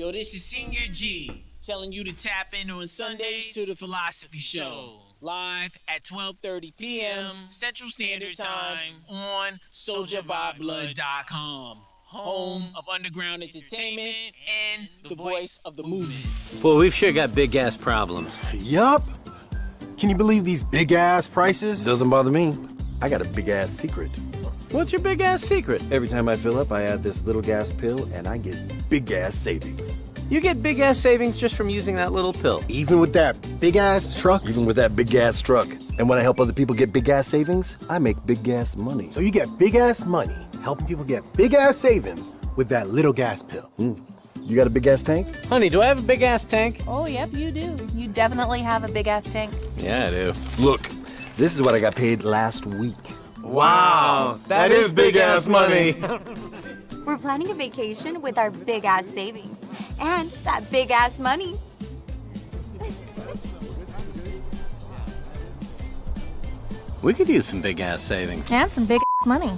Yo, this is Senior G telling you to tap in on Sundays to the Philosophy Show. Live at 12:30 p.m. Central Standard Time on SoldierByBlood.com. Home of underground entertainment and the voice of the movement. Well, we've sure got big-ass problems. Yup. Can you believe these big-ass prices? Doesn't bother me. I got a big-ass secret. What's your big-ass secret? Every time I fill up, I add this little gas pill, and I get big-ass savings. You get big-ass savings just from using that little pill. Even with that big-ass truck? Even with that big-ass truck. And when I help other people get big-ass savings, I make big-ass money. So you get big-ass money, helping people get big-ass savings with that little gas pill. You got a big-ass tank? Honey, do I have a big-ass tank? Oh, yep, you do. You definitely have a big-ass tank. Yeah, I do. Look, this is what I got paid last week. Wow, that is big-ass money. We're planning a vacation with our big-ass savings and that big-ass money. We could use some big-ass savings. And some big-ass money.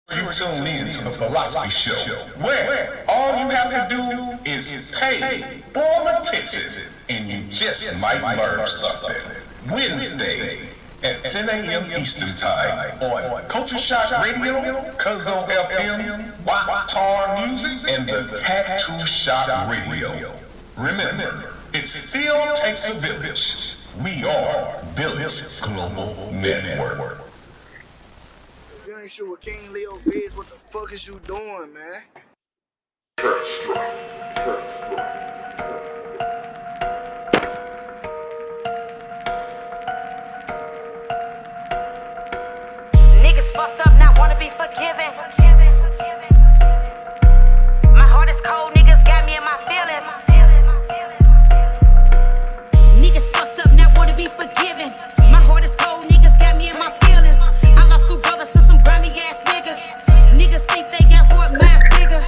You tune in to the Philosophy Show, where all you have to do is pay for the tickets, and you just might learn something. Wednesday at 10 a.m. Eastern Time on Culture Shock Radio, Cuzzo FM, Tar Music, and the Tattoo Shop Radio. Remember, it still takes a village. We are Village Global Network. You ain't sure what King Leo is, what the fuck is you doing, man? Niggas fucked up, not wanna be forgiven. My heart is cold, niggas got me in my feelings. Niggas fucked up, not wanna be forgiven. My heart is cold, niggas got me in my feelings. I lost two brothers to some grimy ass niggas. Niggas think they got heart minds bigger.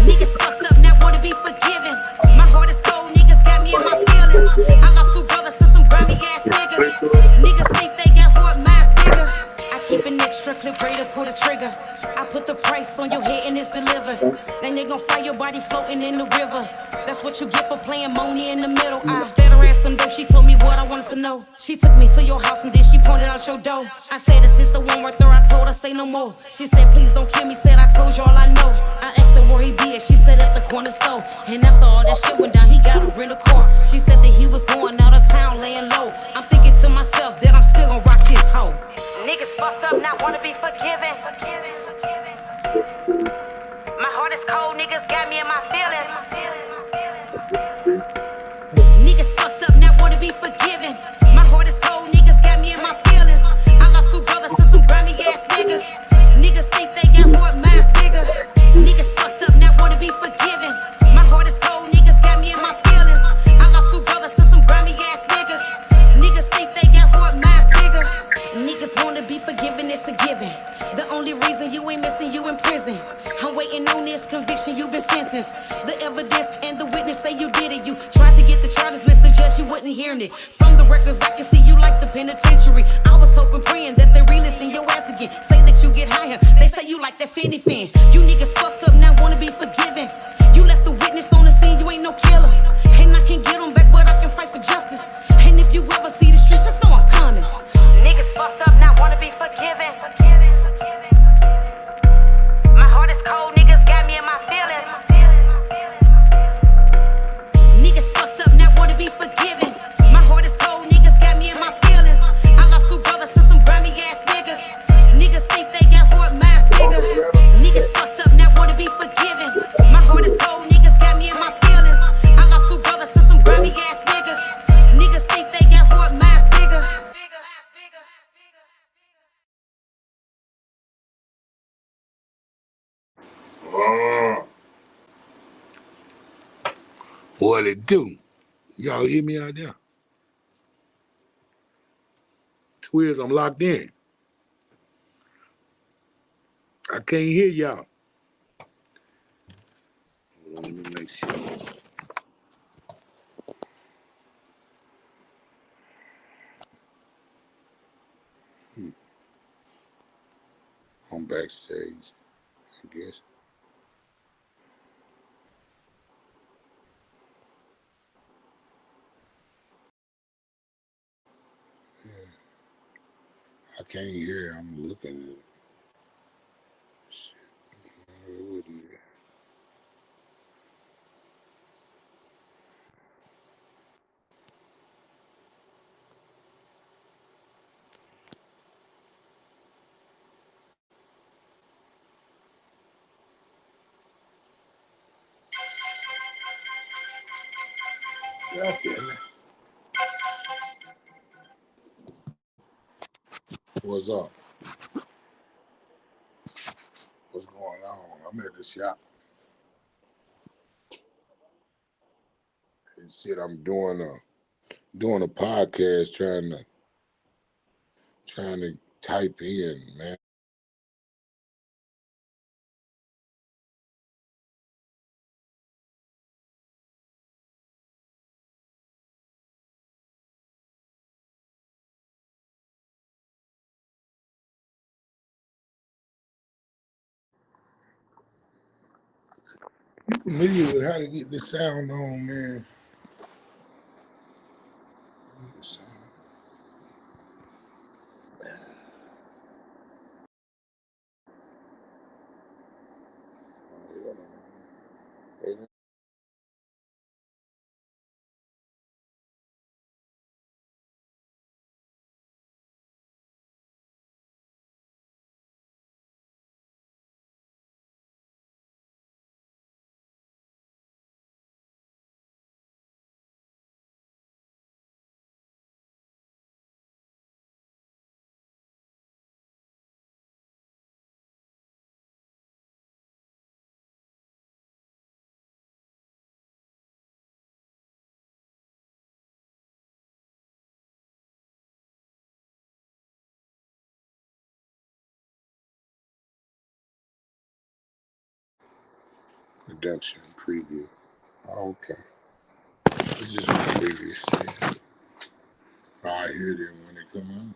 Niggas fucked up, not wanna be forgiven. My heart is cold, niggas got me in my feelings. I lost two brothers to some grimy ass niggas. Niggas think they got heart minds bigger. I keep an extra clip ready to pull the trigger. I put the price on your head and it's delivered. Then they gon' find your body floating in the river. That's what you get for playing Moni in the middle. I better ask some dope. She told me what I wanted to know. She took me to your house and then she pointed out your door. I said, is it the one right there? I told her, say no more. She said, please don't kill me. Said, I told you all I know. I asked her where he be at. She said, at the corner store. And after all that shit went down, he got a rental car. She said that he was going out of town laying low. I'm thinking to myself that I'm still gonna rock this hoe. Niggas fucked up, not wanna be forgiven. My heart is cold, niggas got me in my feelings. Niggas fucked up, not wanna be forgiven. My heart is cold, niggas got me in my feelings. I lost two brothers to some grimy ass niggas. Niggas think they got heart minds bigger. Niggas fucked up, not wanna be forgiven. My heart is cold, niggas got me in my feelings. I lost two brothers to some grimy ass niggas. Niggas think they got heart minds bigger. Niggas wanna be forgiven, it's a given. The only reason you ain't missing, you in prison. I'm waiting on this conviction, you been sentenced. The evidence and the witness say you did it. You tried to get the charges list, the judge, you wasn't hearing it. From the records, I can see you like the penitentiary. I was hoping, praying that they re-listen your ass again. Say that you get higher, they say you like that Finny fan. You niggas fucked up, now wanna be forgiven. You left the witness on the scene, you ain't no killer. And I can get them back, but I can fight for justice. And if you ever see the streets, just know I'm coming. Niggas fucked up, now wanna be forgiven. My heart is cold, niggas got me in my feelings. Niggas fucked up, now wanna be forgiven. My heart is cold, niggas got me in my feelings. I lost two brothers to some grimy ass niggas. Niggas think they got heart minds bigger. Niggas fucked up, now wanna be forgiven. My heart is cold, niggas got me in my feelings. I lost two brothers to some grimy ass niggas. Niggas think they got heart minds bigger. What it do? Y'all hear me out there? Twiz, I'm locked in. I can't hear y'all. Hold on, let me make sure. backstage, I guess. I can't hear. I'm looking at it. Shit. It wouldn't. God damn it. What's up? What's going on? I'm at the shop. And shit, I'm doing a podcast trying to type in, man. You familiar with how to get the sound on, man? The sound. Production preview. Okay. It's just a previous thing. I hear them when they come on.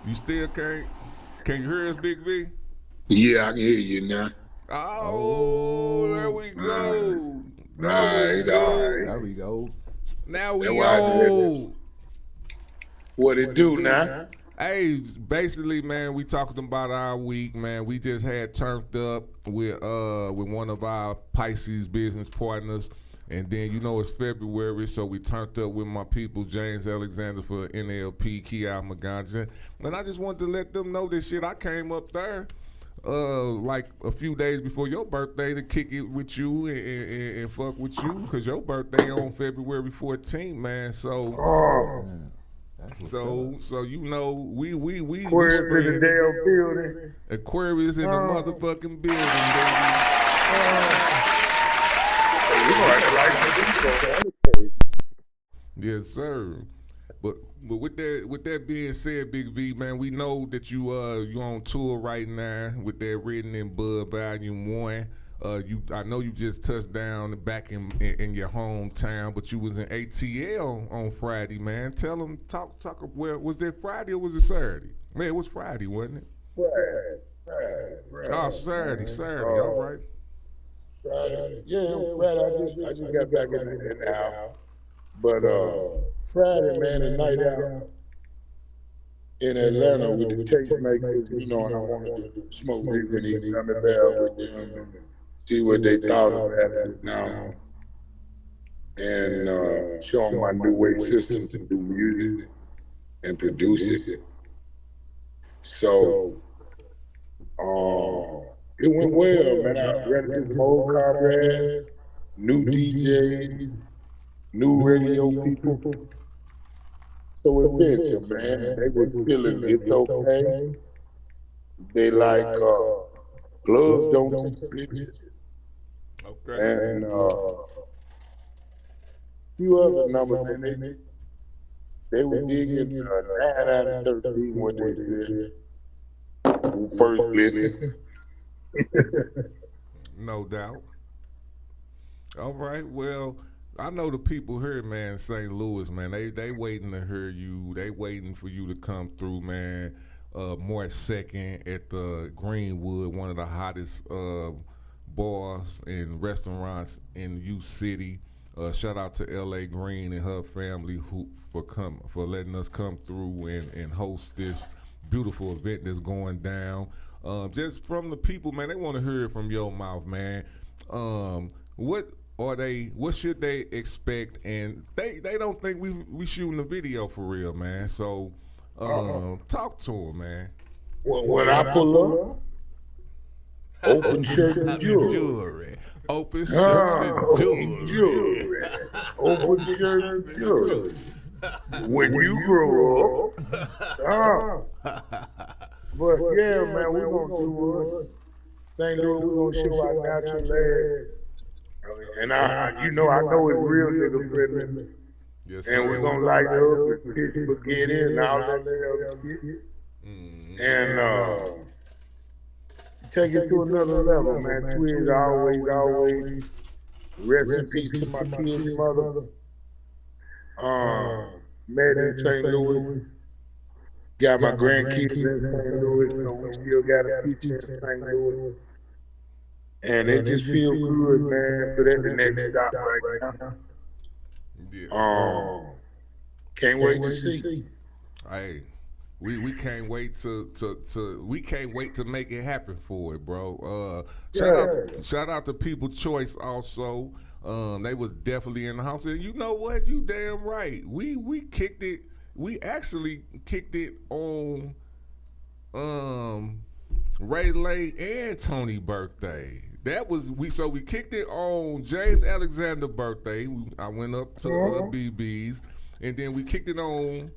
You still can't? Can you hear us, Big V? Yeah, I can hear you now. Oh, there we go. There we go. Now we go. What it do now? Hey, basically, man, we talking about our week, man. We just had turned up with one of our Pisces business partners, and then it's February, so we turned up with my people, James Alexander for NLP, Kia Maganja, and I just wanted to let them know this shit. I came up there like a few days before your birthday to kick it with you and fuck with you, because your birthday on February 14th, man. So. So we Aquarius in the damn building. Aquarius in the motherfucking building, baby. Yes, sir. But with that being said, Big V, man, we know that you on tour right now with that Written in Bud Volume 1. I know you just touched down back in your hometown, but you was in ATL on Friday, man. Tell them, talk. Well, was it Friday or was it Saturday? Man, it was Friday, wasn't it? Friday. Oh, Saturday. All right. Friday. Yeah, it was Friday. I just got back in the house. But Friday, man, the night out in Atlanta with the tastemakers, and I wanted to smoke weed and eat gummy bear with them. See what they thought of that now, and show them my new way system to do music and produce it. So it went well, man. I ran into some old comrades, new DJs, new radio people. So adventure, man. They were feeling it's okay. They like gloves don't take pictures. Okay. And a few other numbers, and they were digging 9 out of 13 what they said. First listen. No doubt. All right, well, I know the people here, man, in St. Louis, man, they waiting to hear you. They waiting for you to come through, man. March 2nd at the Greenwood, one of the hottest bars and restaurants in U City. Shout out to LA Green and her family for letting us come through and host this beautiful event that's going down. Just from the people, man, they want to hear it from your mouth, man. What should they expect? And they don't think we shooting a video for real, man. So talk to them, man. When I pull up, open shirt and jewelry. Open shirt and jewelry. Open shirt and jewelry. When you grow up. But yeah, man, we're going to do it. St. Louis, we're going to show our natural legs. And I know it's real nigga friendly. Yes, and we're going to light up and pitch spaghetti and all that other shit. And take it to another level, man. Twins always. Rest in peace to my kid's mother. Met in St. Louis. Got my grandkids in St. Louis, so we still got a picture in St. Louis. And it just feels good, man. So that's the next stop right now. Yeah. Can't wait to see. Hey, we can't wait to make it happen for it, bro. Shout out to People Choice also. They was definitely in the house, and you know what? You damn right. We kicked it. We actually kicked it on Ray Lay and Tony's birthday. We kicked it on James Alexander's birthday. I went up to BB's, and then we kicked it on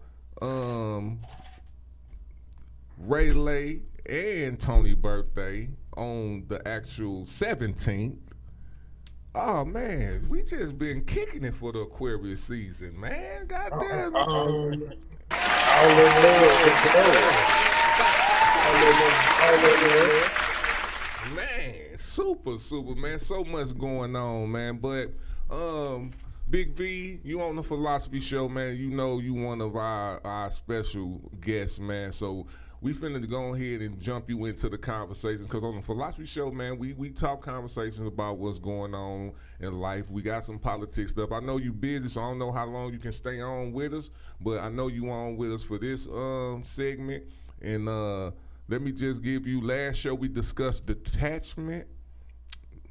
Ray Lay and Tony's birthday on the actual 17th. Oh man, we just been kicking it for the Aquarius season, man. Goddamn. Man, super, man. So much going on, man. But Big V, you on the Philosophy Show, man. You know you one of our special guests, man. So we finna go ahead and jump you into the conversations, because on the Philosophy Show, man, we talk conversations about what's going on in life. We got some politics stuff. I know you busy, so I don't know how long you can stay on with us, but I know you on with us for this segment. And let me just give you, last show we discussed detachment.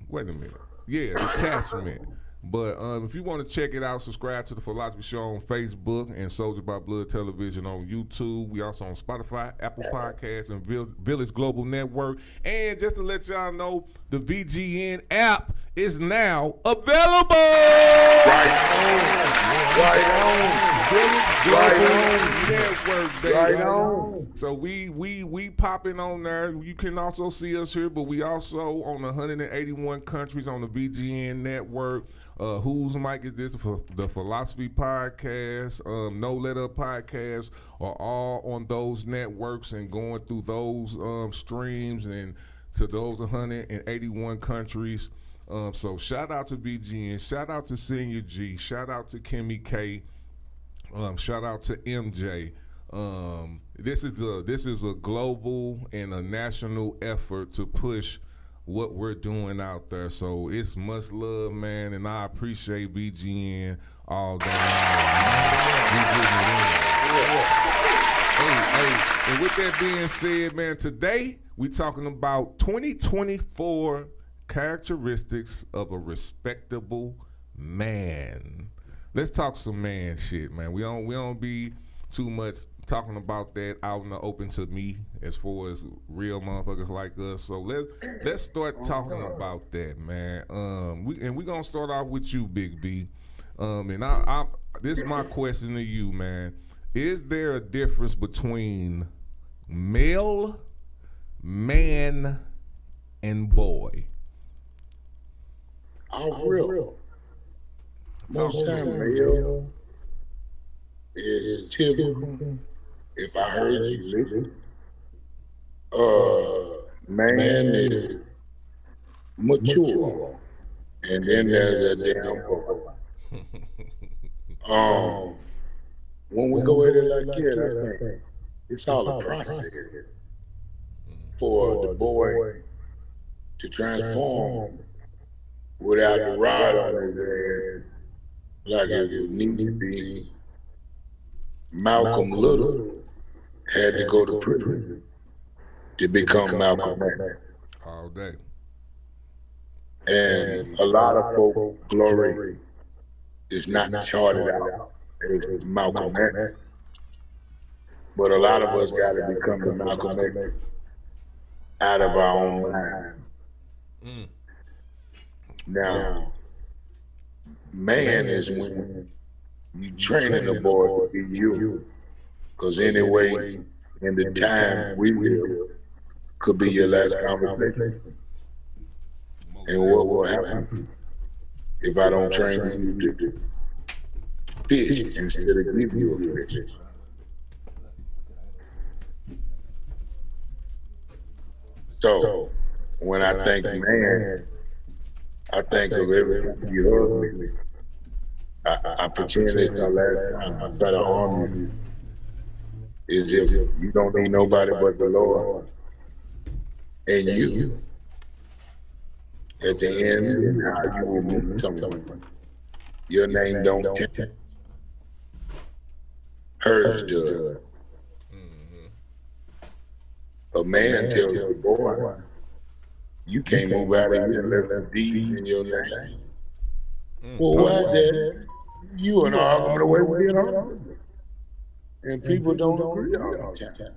Wait a minute. Yeah, detachment. But if you want to check it out, subscribe to the Philosophy Show on Facebook and Soldier by Blood Television on YouTube. We also on Spotify, Apple Podcasts, and Village Global Network. And just to let y'all know, the VGN app is now available. Right on. Village Global Network, baby. Right on. So we popping on there. You can also see us here, but we also on 181 countries on the VGN network. Whose Mic Is This? The Philosophy Podcast, No Let Up Podcast are all on those networks and going through those streams and to those 181 countries. So shout out to VGN, shout out to Senior G, shout out to Kimmy K, shout out to MJ. This is a global and a national effort to push what we're doing out there. So it's much love, man, and I appreciate BGN all day long. Hey, and with that being said, man, today we talking about 2024 characteristics of a respectable man. Let's talk some man shit, man. We don't be too much talking about that out in the open to me as far as real motherfuckers like us. So let's start talking about that, man. We gonna start off with you, Big B. And I this is my question to you, man. Is there a difference between male, man, and boy? Real. Most time male is typical. If I heard you listen, man is mature, and then there's a damn boy. When we go at it like that, I think it's all a process for the boy to transform without the rod on his head, like it needs to be. Malcolm Little had to go to prison to become Malcolm X. All day. And a lot of folks' glory is not charted out as Malcolm X. But a lot of us got to become the Malcolm X out of our own mind. Now, man is when you training a boy to be you. Because anyway, in the time we live, could be your last conversation. And what will happen if I don't train you to fish instead of give you a fish? So, when I think man, I think of every time you hug me. I pretend it's my last time. I try to harm you as if you don't need nobody but the Lord and you. At the end, and how you will meet someone. Your name don't tempt. Hers does. A man tells the boy, you can't move out of here unless there's D in your name. Well, why that? You and I are the way we get on. And people don't agree all the time.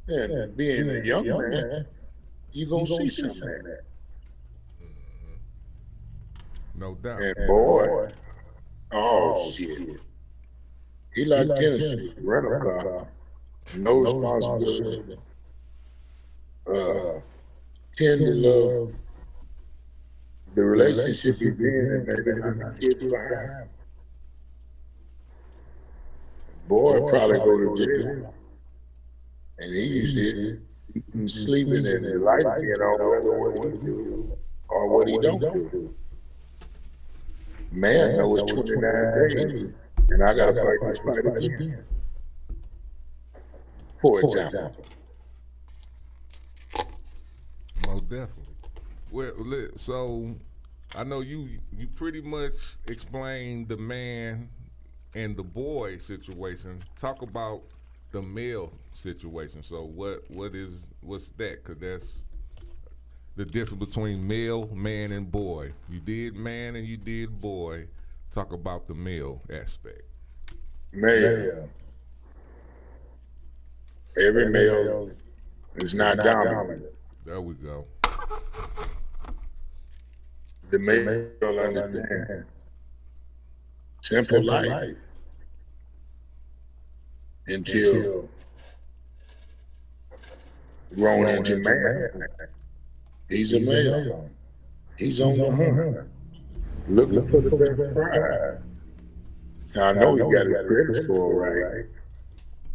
And being a young man, you're going to see something like that. No doubt. And boy, oh shit. He like Tennessee, rental car, no responsibility. Tend to love the relationship he's in, and maybe not kids behind. Boy probably go to jail. And he's sleeping in his life, you know, whether what he do or what he don't do. Man, no, it's 29 days, and I gotta fight this fight again. For example. Most definitely. Well, so I know you pretty much explained the man and the boy situation. Talk about the male situation. So what's that? Cause that's the difference between male, man, and boy. You did man and you did boy. Talk about the male aspect. Male. Every male is not dominant. There we go. The male understand simple life until grown into man. He's a male. He's on the hunt, looking for the best prize. Now, I know he got his credit score right.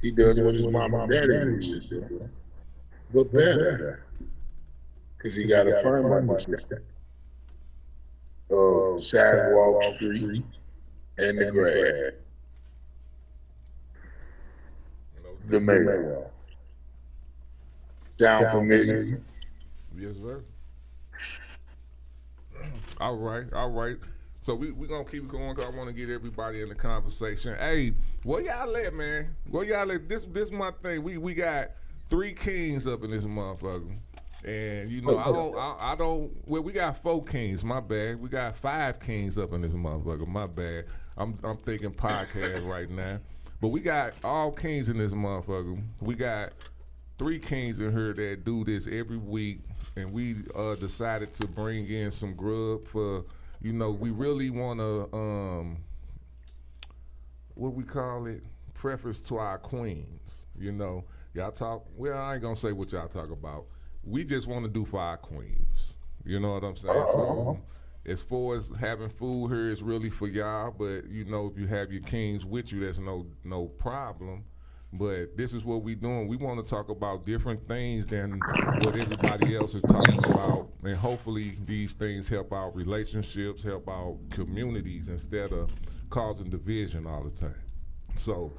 He does what his mama and daddy used to do, but better, because he got a firm understanding of sidewalk, street, and the grass. The male. Sound familiar? Yes, sir. All right. So we gonna keep going because I want to get everybody in the conversation. Hey, where y'all at, man? Where y'all at? This my thing. We got 3 kings up in this motherfucker, and you know I don't. Well, we got 4 kings. My bad. We got 5 kings up in this motherfucker. My bad. I'm thinking podcast right now, but we got all kings in this motherfucker. We got 3 kings in here that do this every week, and we decided to bring in some grub for. You know, we really want to, what we call it, preference to our queens. You know, y'all talk, well, I ain't going to say what y'all talk about. We just want to do for our queens. You know what I'm saying? So, as far as having food here, it's really for y'all. But, you know, if you have your kings with you, there's no problem. But this is what we're doing. We want to talk about different things than what everybody else is talking about. And hopefully these things help out relationships, help out communities instead of causing division all the time. So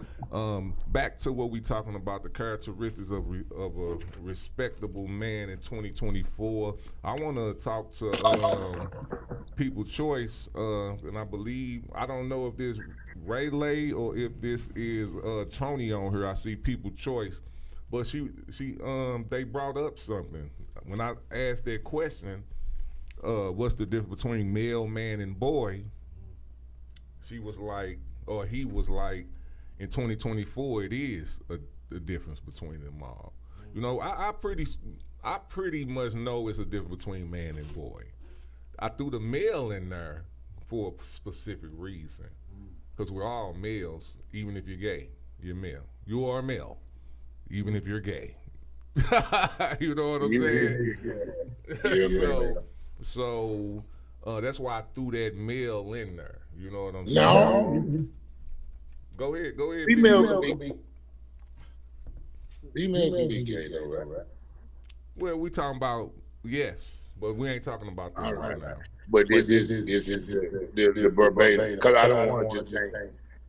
back to what we're talking about, the characteristics of a respectable man in 2024. I want to talk to People Choice, and I don't know if this Rayleigh or if this is Tony on here. I see People Choice, but they brought up something when I asked that question. What's the difference between male, man, and boy? She was like, or he was like, in 2024, it is a difference between them all. You know, I pretty much know it's a difference between man and boy. I threw the male in there for a specific reason. Because we're all males, even if you're gay. You're male. You are a male, even if you're gay. You know what I'm saying? So that's why I threw that male in there. You know what I'm saying? No. Go ahead. Female can be gay though, right? Well, we talking about, yes, but we ain't talking about that right now. But this is the verbatim, because I don't want to just think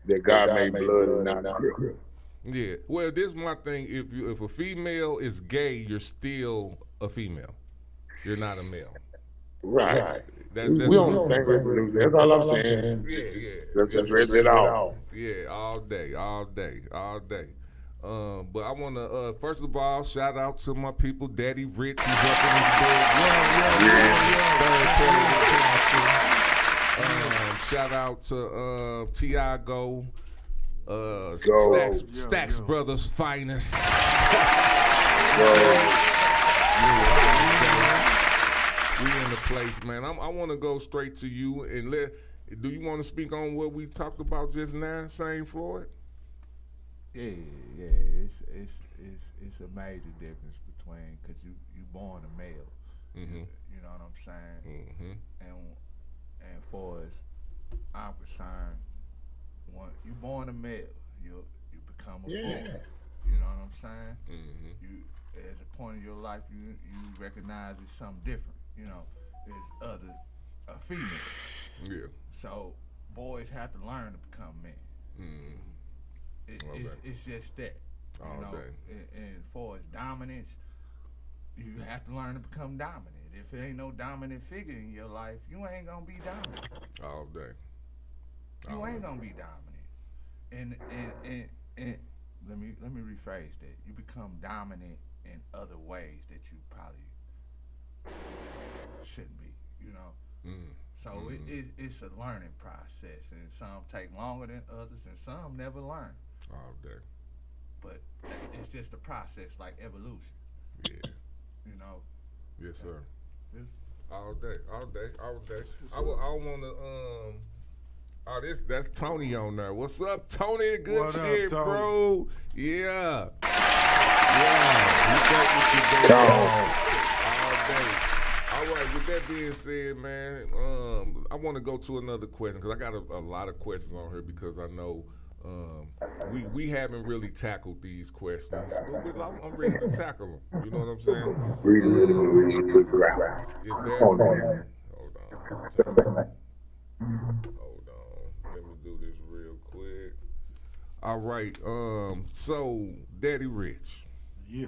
that God made blood and not crip. Yeah. Well, this is my thing. If a female is gay, you're still a female. You're not a male. Right. That's we don't think that's all I'm saying. Yeah. Let's address it all. Yeah, all day. But I want to, first of all, shout out to my people. Daddy Rich, he's up in his bed. Shout out to Tiago, Stacks Brothers Finest. We in the place, man. I want to go straight to you and do you want to speak on what we talked about just now, St. Floyd? Yeah. It's a major difference between, because you born a male. Mm-hmm. You know what I'm saying? Mm-hmm. And for as I'm concerned, when you born a male, you become a boy. You know what I'm saying? Mm-hmm. You, as a point in your life, you recognize it's something different. You know, there's a female. Yeah. So boys have to learn to become men. It's just that. You know, and for its dominance, you have to learn to become dominant. If there ain't no dominant figure in your life, you ain't gonna be dominant. All day. You ain't gonna be dominant. And let me rephrase that. You become dominant in other ways that you probably shouldn't be. You know. So it's a learning process, and some take longer than others, and some never learn. All day. But it's just a process, like evolution. Yeah. You know. Yes, sir. Yeah. All day. I want to Oh, that's Tony on there. What's up, Tony? Good what shit, up, Tony? bro. Yeah. All right, with that being said, man, I want to go to another question because I got a lot of questions on here because I know we haven't really tackled these questions. But I'm ready to tackle them. You know what I'm saying? Hold on. Let me do this real quick. All right. So, Daddy Rich. Yeah.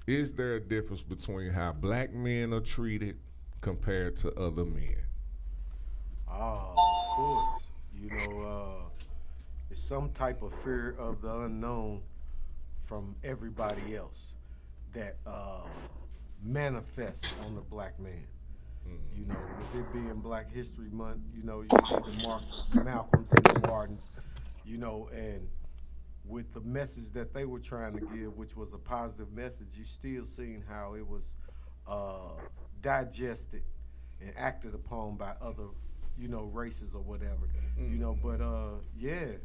Is there a difference between how black men are treated compared to other men? Of course. You know, it's some type of fear of the unknown from everybody else that manifests on the black man. You know, with it being Black History Month, you know, you see the Malcolms and the Martins, you know, and with the message that they were trying to give, which was a positive message, you still seeing how it was digested and acted upon by other, you know, races or whatever, you know. But yeah,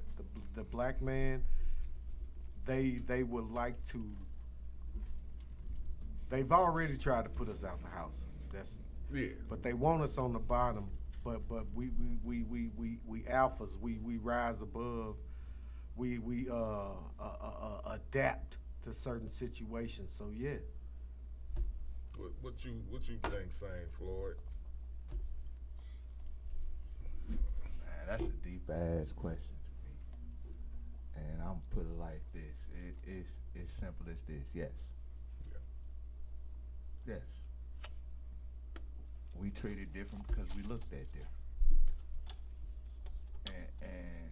the black man, they would like to. They've already tried to put us out the house. That's yeah. But they want us on the bottom. But we alphas. We rise above. We adapt to certain situations. So yeah. What you think, Saint Floyd? Man, that's a deep ass question to me. And I'm put it like this. It's as simple as this. Yes. Yeah. Yes. We treated different because we looked at different. And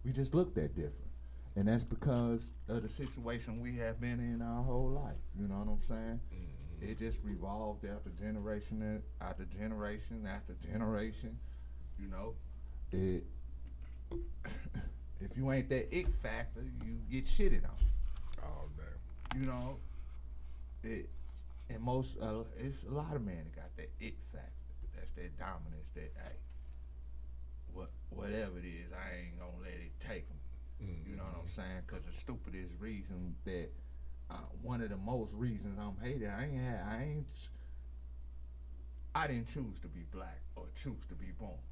we just looked at different. And that's because of the situation we have been in our whole life. You know what I'm saying? It just revolved after generation after generation after generation. You know, it. If you ain't that it factor, you get shitted on. Oh damn. You know, it. And most, it's a lot of men that got that it factor. That's that dominance. That hey, whatever it is, I ain't gonna let it take me. You know what I'm saying? Because the stupidest reason that one of the most reasons I'm hated, I didn't choose to be black or choose to be born.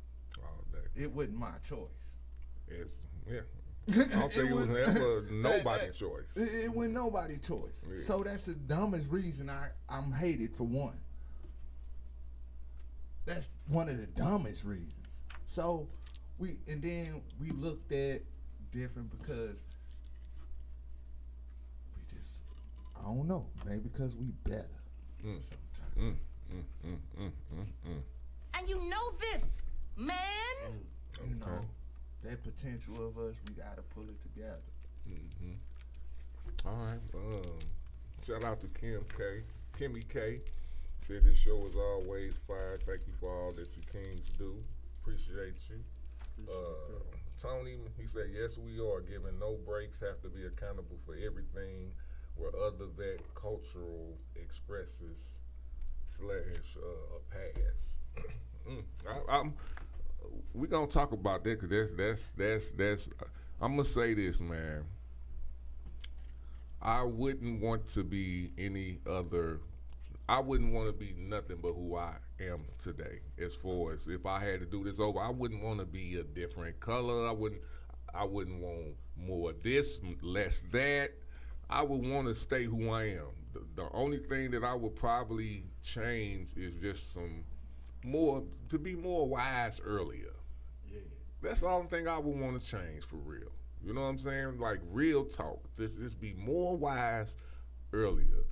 All day. It wasn't my choice. Yeah. I don't think it was ever nobody's choice. It wasn't nobody's choice. Yeah. So that's the dumbest reason I'm hated for one. That's one of the dumbest reasons. So we looked at different because we just, I don't know, maybe because we better sometimes. And you know this, man. You know, that potential of us, we gotta pull it together. All right. Shout out to Kimmy K. Said this show is always fire. Thank you for all that you kings do. Appreciate you. Tony, he said, yes, we are giving no breaks, have to be accountable for everything where other vet cultural expresses / a pass. We gonna talk about that because that's I'm gonna say this, man. I wouldn't want to be any other. I wouldn't want to be nothing but who I am today. As far as if I had to do this over, I wouldn't want to be a different color. I wouldn't want more this, less that. I would want to stay who I am. the only thing that I would probably change is just to be more wise earlier. Yeah. That's the only thing I would want to change for real. You know what I'm saying? Like real talk. Just be more wise earlier.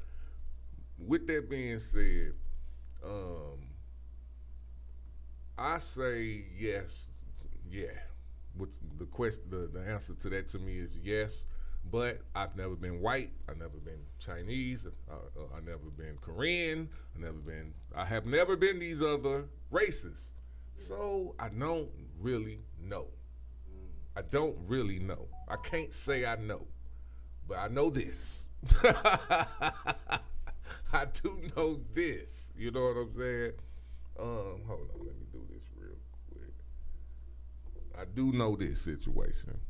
With that being said, I say yes, yeah. With the question, the answer to that to me is yes. But I've never been white. I've never been Chinese. I've never been Korean. I have never been these other races. So I don't really know. I don't really know. I can't say I know, but I know this. I do know this. You know what I'm saying? Hold on, let me do this real quick. I do know this situation.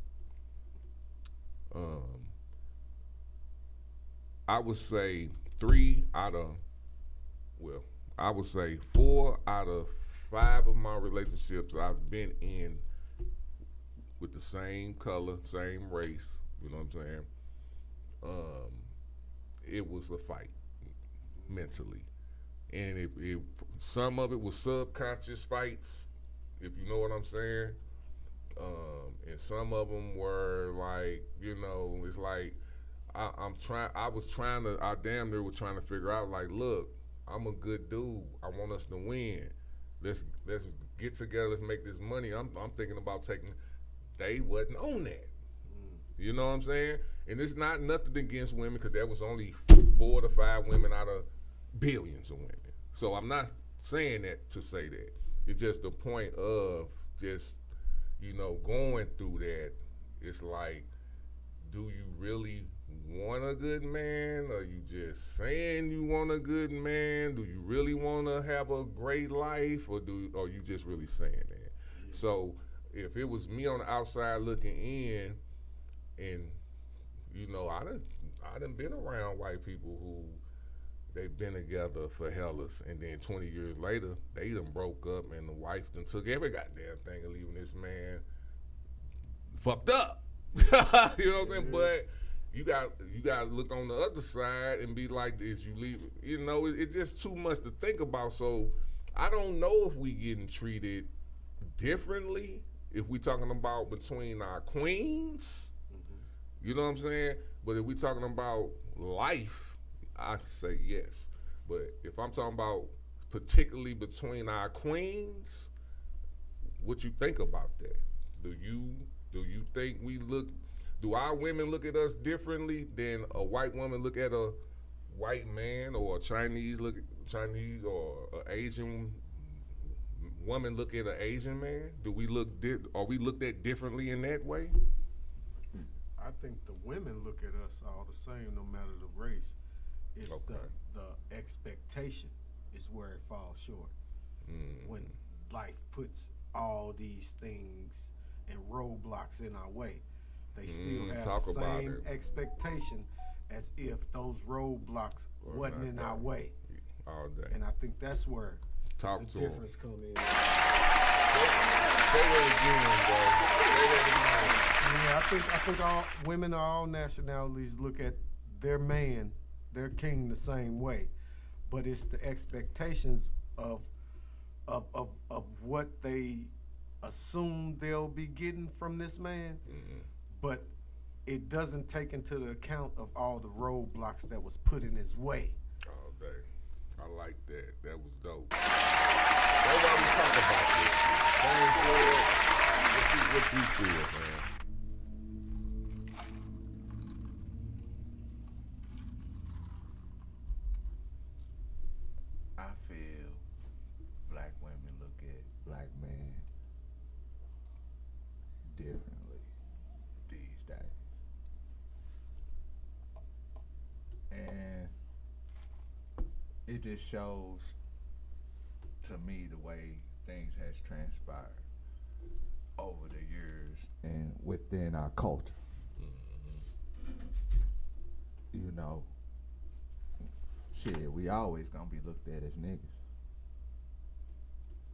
I would say 4 out of 5 of my relationships I've been in with the same color, same race, you know what I'm saying? It was a fight mentally. And some of it was subconscious fights, if you know what I'm saying. And some of them were like, you know, it's like I damn near was trying to figure out like, look, I'm a good dude. I want us to win. Let's get together. Let's make this money. I'm thinking about taking. They wasn't on that. You know what I'm saying? And it's not nothing against women because there was only 4 to 5 women out of billions of women. So I'm not saying that to say that. It's just the point of just, you know, going through that. It's like, do you really want a good man? Are you just saying you want a good man? Do you really want to have a great life, or are you just really saying that? Yeah. So if it was me on the outside looking in, and you know, I done been around white people who they've been together for hellas, and then 20 years later they done broke up, and the wife done took every goddamn thing and leaving this man fucked up. You know what I'm saying? But you got to look on the other side and be like, is you leave? You know, it's just too much to think about. So I don't know if we getting treated differently if we talking about between our queens. You know what I'm saying? But if we talking about life, I say yes. But if I'm talking about particularly between our queens, what you think about that? Do you think do our women look at us differently than a white woman look at a white man, or a Chinese or an Asian woman look at an Asian man? Are we looked at differently in that way? I think the women look at us all the same, no matter the race. It's the expectation is where it falls short. When life puts all these things and roadblocks in our way, they still have the same expectation as if those roadblocks wasn't in our way. All day. And I think that's where the difference comes in. Yeah, I think all women of all nationalities look at their man, their king, the same way, but it's the expectations of what they assume they'll be getting from this man, but it doesn't take into the account of all the roadblocks that was put in his way. All day. I like that. That was dope. That's why we talk about this. What you feel, man? I feel black women look at black men differently these days. And it just shows to me the way things has transpired over the years and within our culture. You know, shit, we always gonna be looked at as niggas.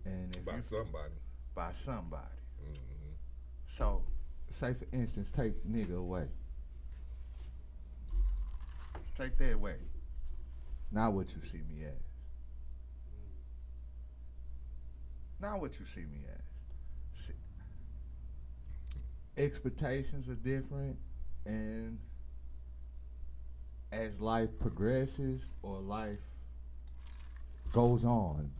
And if by somebody. By somebody. So, say for instance, take nigga away. Take that away. Not what you see me as. Not what you see me as. See, expectations are different, and as life progresses or life goes on,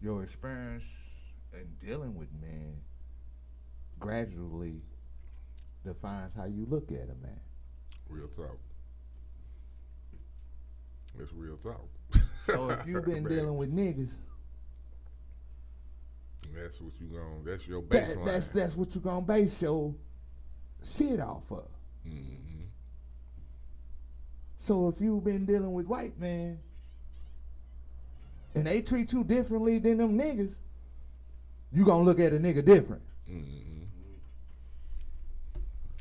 your experience in dealing with men gradually defines how you look at a man. Real talk. It's real talk. So if you've been dealing with niggas, that's what you gon' that's your baseline. That's what you gonna base your shit off of. Mm-hmm. So if you've been dealing with white men and they treat you differently than them niggas, you gonna look at a nigga different. Mm-hmm.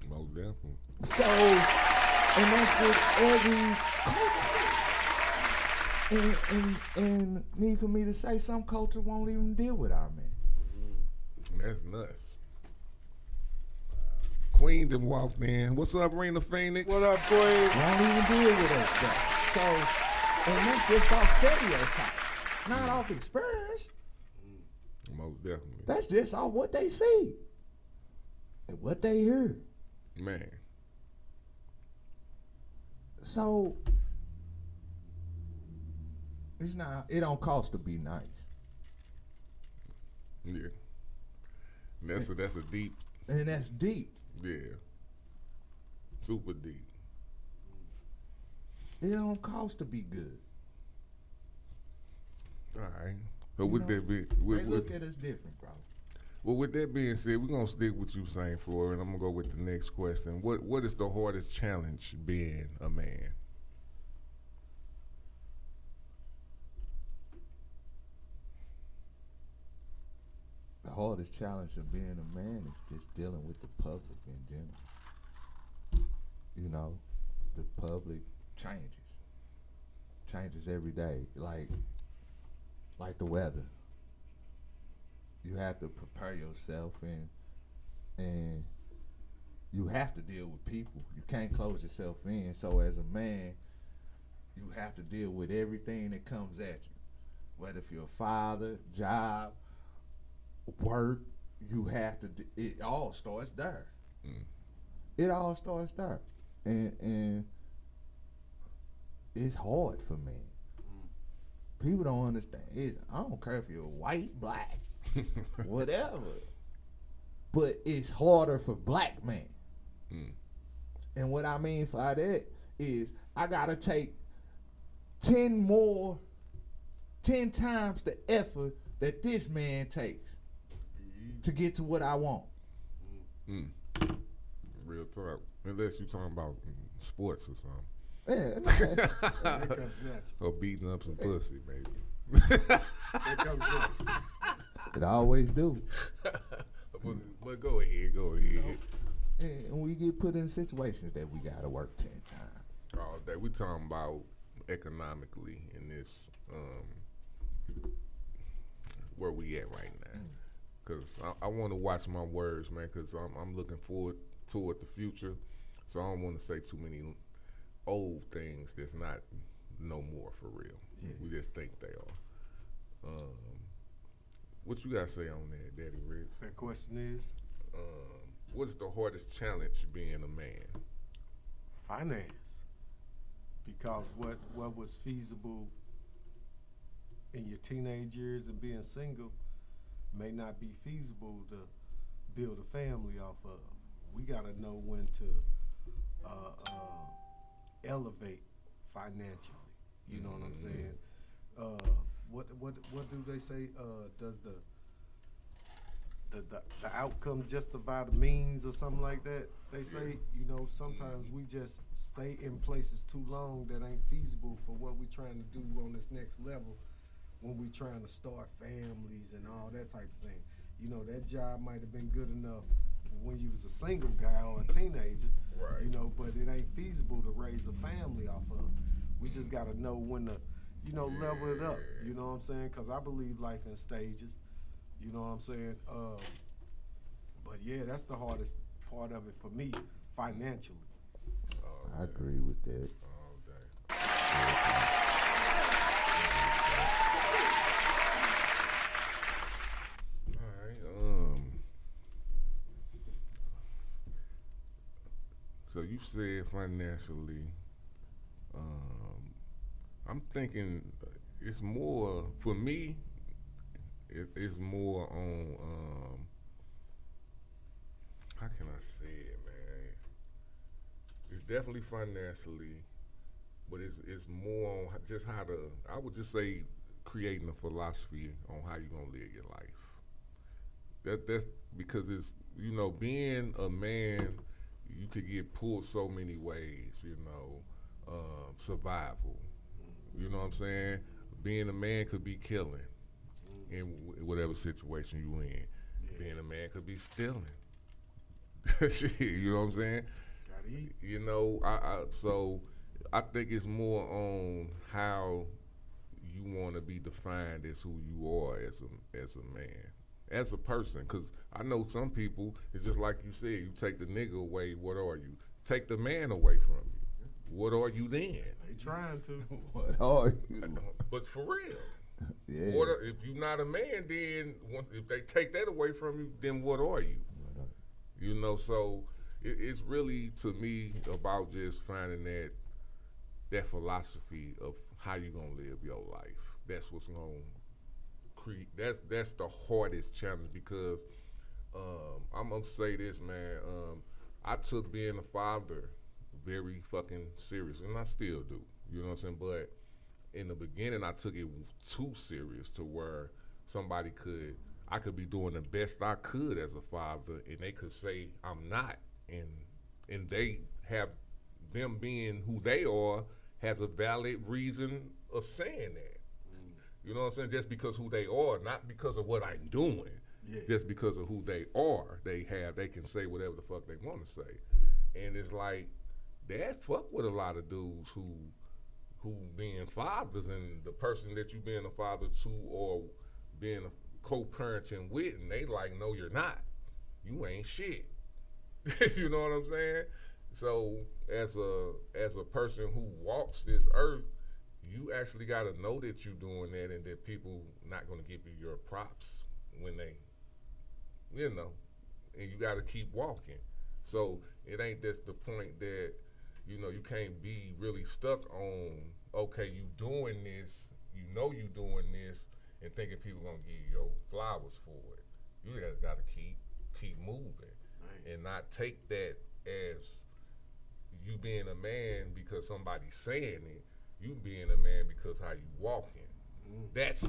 Most definitely. So, and that's with every culture. And need for me to say some culture won't even deal with our men. That's nuts. Queen done walked in. What's up, Rena Phoenix? What up, Queen? Won't even deal with that stuff. So, and that's just off stereotypes, not off experience. Most definitely. That's just off what they see and what they hear. Man. So, it's not. It don't cost to be nice. Yeah. That's a deep. And that's deep. Yeah. Super deep. It don't cost to be good. All right. So with that be, they look at us different, bro. Well, with that being said, we're gonna stick with you saying for, and I'm gonna go with the next question. What is the hardest challenge being a man? The hardest challenge of being a man is just dealing with the public in general. You know, the public changes every day, like the weather. You have to prepare yourself, and you have to deal with people. You can't close yourself in. So as a man, you have to deal with everything that comes at you, whether if you're a father, job, work. You have to. It all starts there. It all starts there, and it's hard for me. People don't understand it. I don't care if you're white, black, whatever, but it's harder for black men. And what I mean by that is I gotta take 10 times the effort that this man takes to get to what I want. Real talk. Unless you're talking about sports or something. Yeah, That comes natural. Or beating up some pussy, maybe. That comes natural. It always do. But go ahead. And we get put in situations that we gotta work 10 times. All day. We talking about economically in this, where we at right now. Because I want to watch my words, man, because I'm looking forward toward the future. So I don't want to say too many old things that's not no more for real. Yeah. We just think they are. What you got to say on that, Daddy Rich? That question is? What's the hardest challenge being a man? Finance. Because what was feasible in your teenage years and being single may not be feasible to build a family off of. We gotta know when to elevate financially. You know what I'm saying? What do they say? Does the outcome justify the means or something like that? They say, you know, sometimes we just stay in places too long that ain't feasible for what we trying to do on this next level when we trying to start families and all that type of thing. You know, that job might have been good enough when you was a single guy or a teenager, right? You know, but it ain't feasible to raise a family off of. We just got to know when to, you know, level it up. You know what I'm saying? Because I believe life in stages. You know what I'm saying? But yeah, that's the hardest part of it for me, financially. I agree with that. All day. So you said financially. I'm thinking it's more for me. It's more on how can I say it, man? It's definitely financially, but it's more on just how to. I would just say creating a philosophy on how you're gonna live your life. That's because it's being a man, you could get pulled so many ways. Survival. You know what I'm saying? Being a man could be killing in whatever situation you in. Yeah. Being a man could be stealing. Shit, you know what I'm saying? Gotta eat. So I think it's more on how you want to be defined as who you are as a man, as a person. Because I know some people, it's just like you said, you take the nigga away, what are you? Take the man away from you. What are you then? They trying to. What are you? But for real. Yeah. If you're not a man, then if they take that away from you, then what are you? So it's really, to me, about just finding that philosophy of how you gonna live your life. That's what's gonna create. That's the hardest challenge because I'm gonna say this, man. I took being a father very fucking serious, and I still do. You know what I'm saying? But in the beginning, I took it too serious to where I could be doing the best I could as a father, and they could say I'm not, and they have them being who they are has a valid reason of saying that. You know what I'm saying? Just because who they are, not because of what I'm doing. Yeah. Just because of who they are, they can say whatever the fuck they want to say, and it's like that fuck with a lot of dudes who being fathers, and the person that you being a father to or being a co-parenting with, and they like, no, you're not. You ain't shit. You know what I'm saying? So as a person who walks this earth, you actually got to know that you're doing that, and that people not going to give you your props when they, and you got to keep walking. So it ain't just the point that, you can't be really stuck on, okay, you doing this, you doing this, and thinking people gonna give you your flowers for it. You got to keep moving, right, and not take that as you being a man because somebody's saying it. You being a man because how you walking. That's the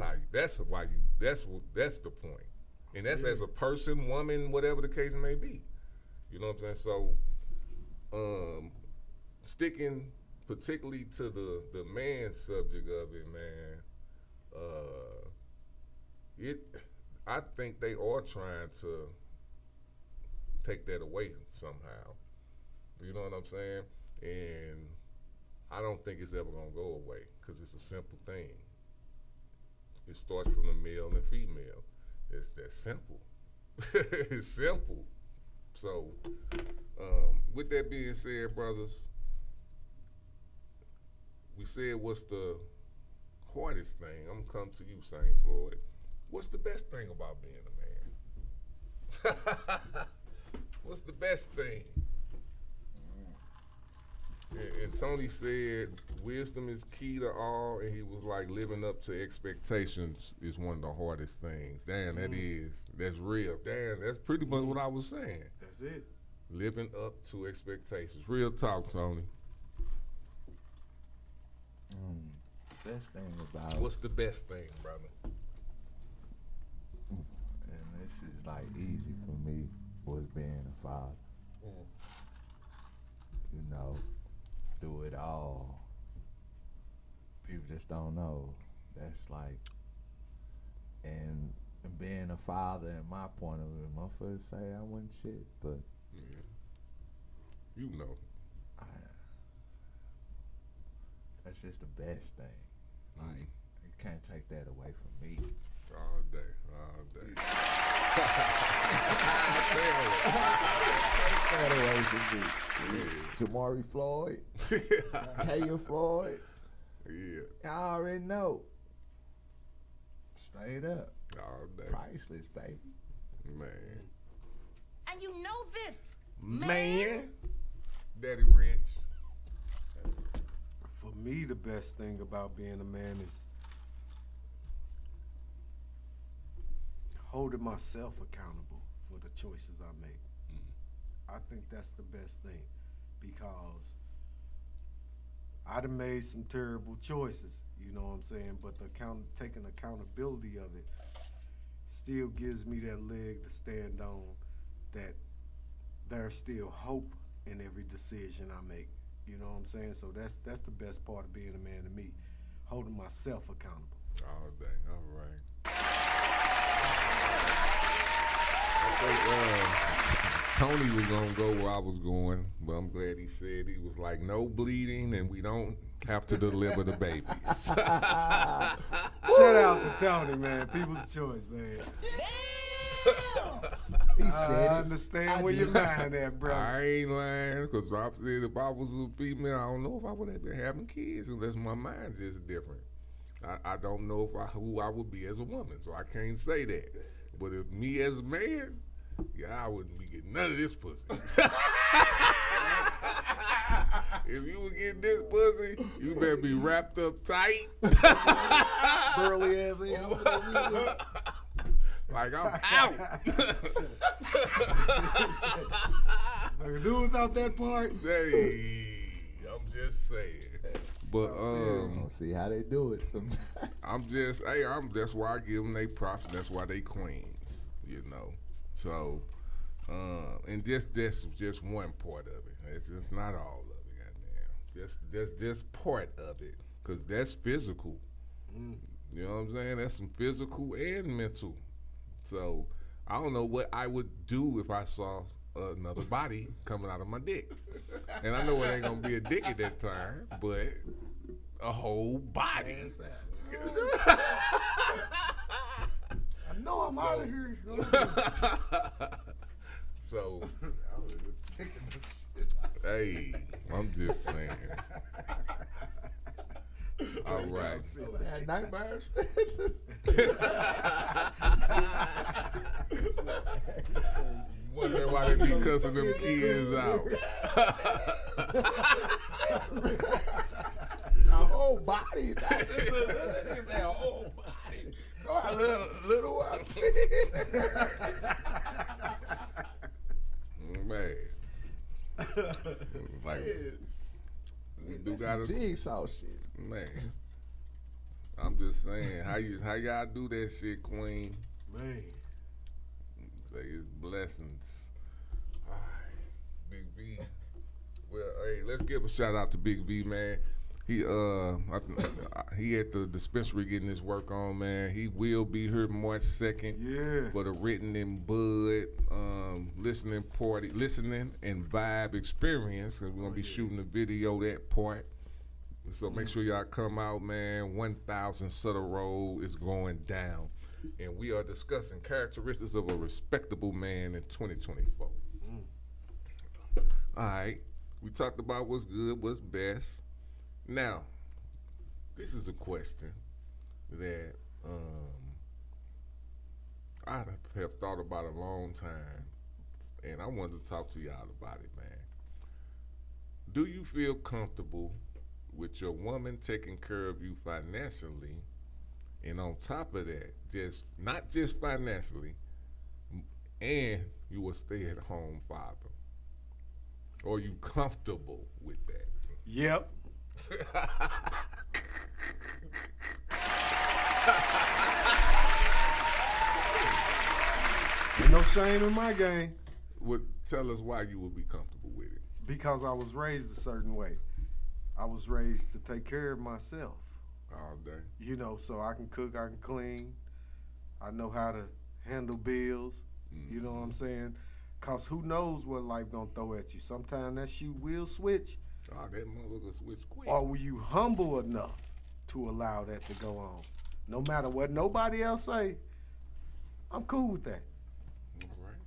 point, and that's as a person, woman, whatever the case may be. You know what I'm saying? So, sticking particularly to the man subject of it, man. I think they are trying to take that away somehow. You know what I'm saying? And I don't think it's ever gonna go away because it's a simple thing. It starts from the male and female. It's that simple. It's simple. So, with that being said, brothers, we said what's the hardest thing. I'm gonna come to you, Saint Floyd. What's the best thing about being a man? What's the best thing? And Tony said wisdom is key to all, and he was like, living up to expectations is one of the hardest things. Damn, that's real. Damn, that's pretty much what I was saying. That's it. Living up to expectations. Real talk, Tony. Best thing about What's the best thing, brother? And this is like easy for me was being a father. Do it all. People just don't know. That's like, and being a father, in my point of view, my first say I wasn't shit, but that's just the best thing. Like, you can't take that away from me. All day. Take that away from me. Jamari Floyd, Kaya Floyd. Yeah. I already know. Straight up. All day. Priceless, baby. Man. And you know this, Man. Daddy Wrench. For me, the best thing about being a man is holding myself accountable for the choices I make. I think that's the best thing because I done made some terrible choices, you know what I'm saying? But taking accountability of it still gives me that leg to stand on, that there's still hope in every decision I make. You know what I'm saying? So that's the best part of being a man to me, holding myself accountable. All day, all right. I think Tony was gonna go where I was going, but I'm glad he said he was like, no bleeding, and we don't have to deliver the babies. Shout out to Tony, man. People's choice, man. He said I understand where your mind at, bro. I ain't lying, because I said if I was a female, I don't know if I would have been having kids unless my mind's just different. I don't know who I would be as a woman, so I can't say that. But if me as a man, yeah, I wouldn't be getting none of this pussy. If you would get this pussy, you better be wrapped up tight. Burly ass hell. Like I'm out. I can do without that part. Hey, I'm just saying. But we'll see how they do it sometimes. That's why I give them they props. That's why they queens, you know. So, and that's just one part of it. It's not all of it, goddamn. That's just part of it, cause that's physical. You know what I'm saying? That's some physical and mental. So I don't know what I would do if I saw another body coming out of my dick. And I know it ain't gonna be a dick at that time, but a whole body. I know I'm out of here. So, hey, I'm just saying. All right. Had nightmares. Wondering why they be cussing them kids out. A whole body. That is a whole body. Oh, a little one. Man. It's like, do gotta jigsaw shit. Man. I'm just saying, how y'all do that shit, Queen? Man. Say it's blessings. All right, Big V. Well, hey, let's give a shout out to Big V, man. He at the dispensary getting his work on, man. He will be here March 2nd for the Written in Bud listening and vibe experience. And we're gonna be shooting a video that part. So make sure y'all come out, man. 1000 Sutter Road is going down. And we are discussing characteristics of a respectable man in 2024. All right. We talked about what's good, what's best. Now, this is a question that I have thought about a long time, and I wanted to talk to y'all about it, man. Do you feel comfortable with your woman taking care of you financially, and on top of that, not just financially, and you a stay-at-home father? Are you comfortable with that? Yep. Ain't no shame in my game. Tell us why you would be comfortable with it. Because I was raised a certain way. I was raised to take care of myself. All day. You know, so I can cook, I can clean. I know how to handle bills. You know what I'm saying? Because who knows what life gonna throw at you. Sometimes that shoe will switch. Oh, that motherfucker switch quick. Or were you humble enough to allow that to go on? No matter what nobody else say, I'm cool with that. All right.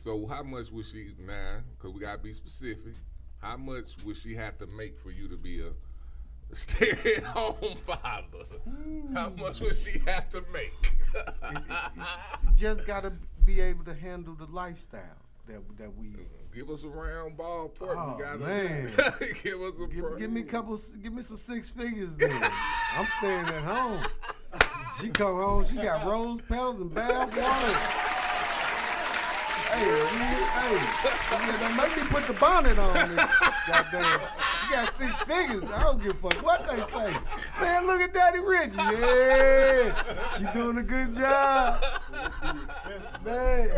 So how much would she, now, because we got to be specific, how much would she have to make for you to be a stay-at-home father? How much would she have to make? You just got to be able to handle the lifestyle that we. Give us a round ballpark. Oh, We got man. give us a Give me some 6 figures then. I'm staying at home. She come home, she got rose petals and bath water. Hey, don't make me put the bonnet on. Goddamn. She got 6 figures. I don't give a fuck what they say. Man, look at Daddy Richie. Yeah. She doing a good job. Man.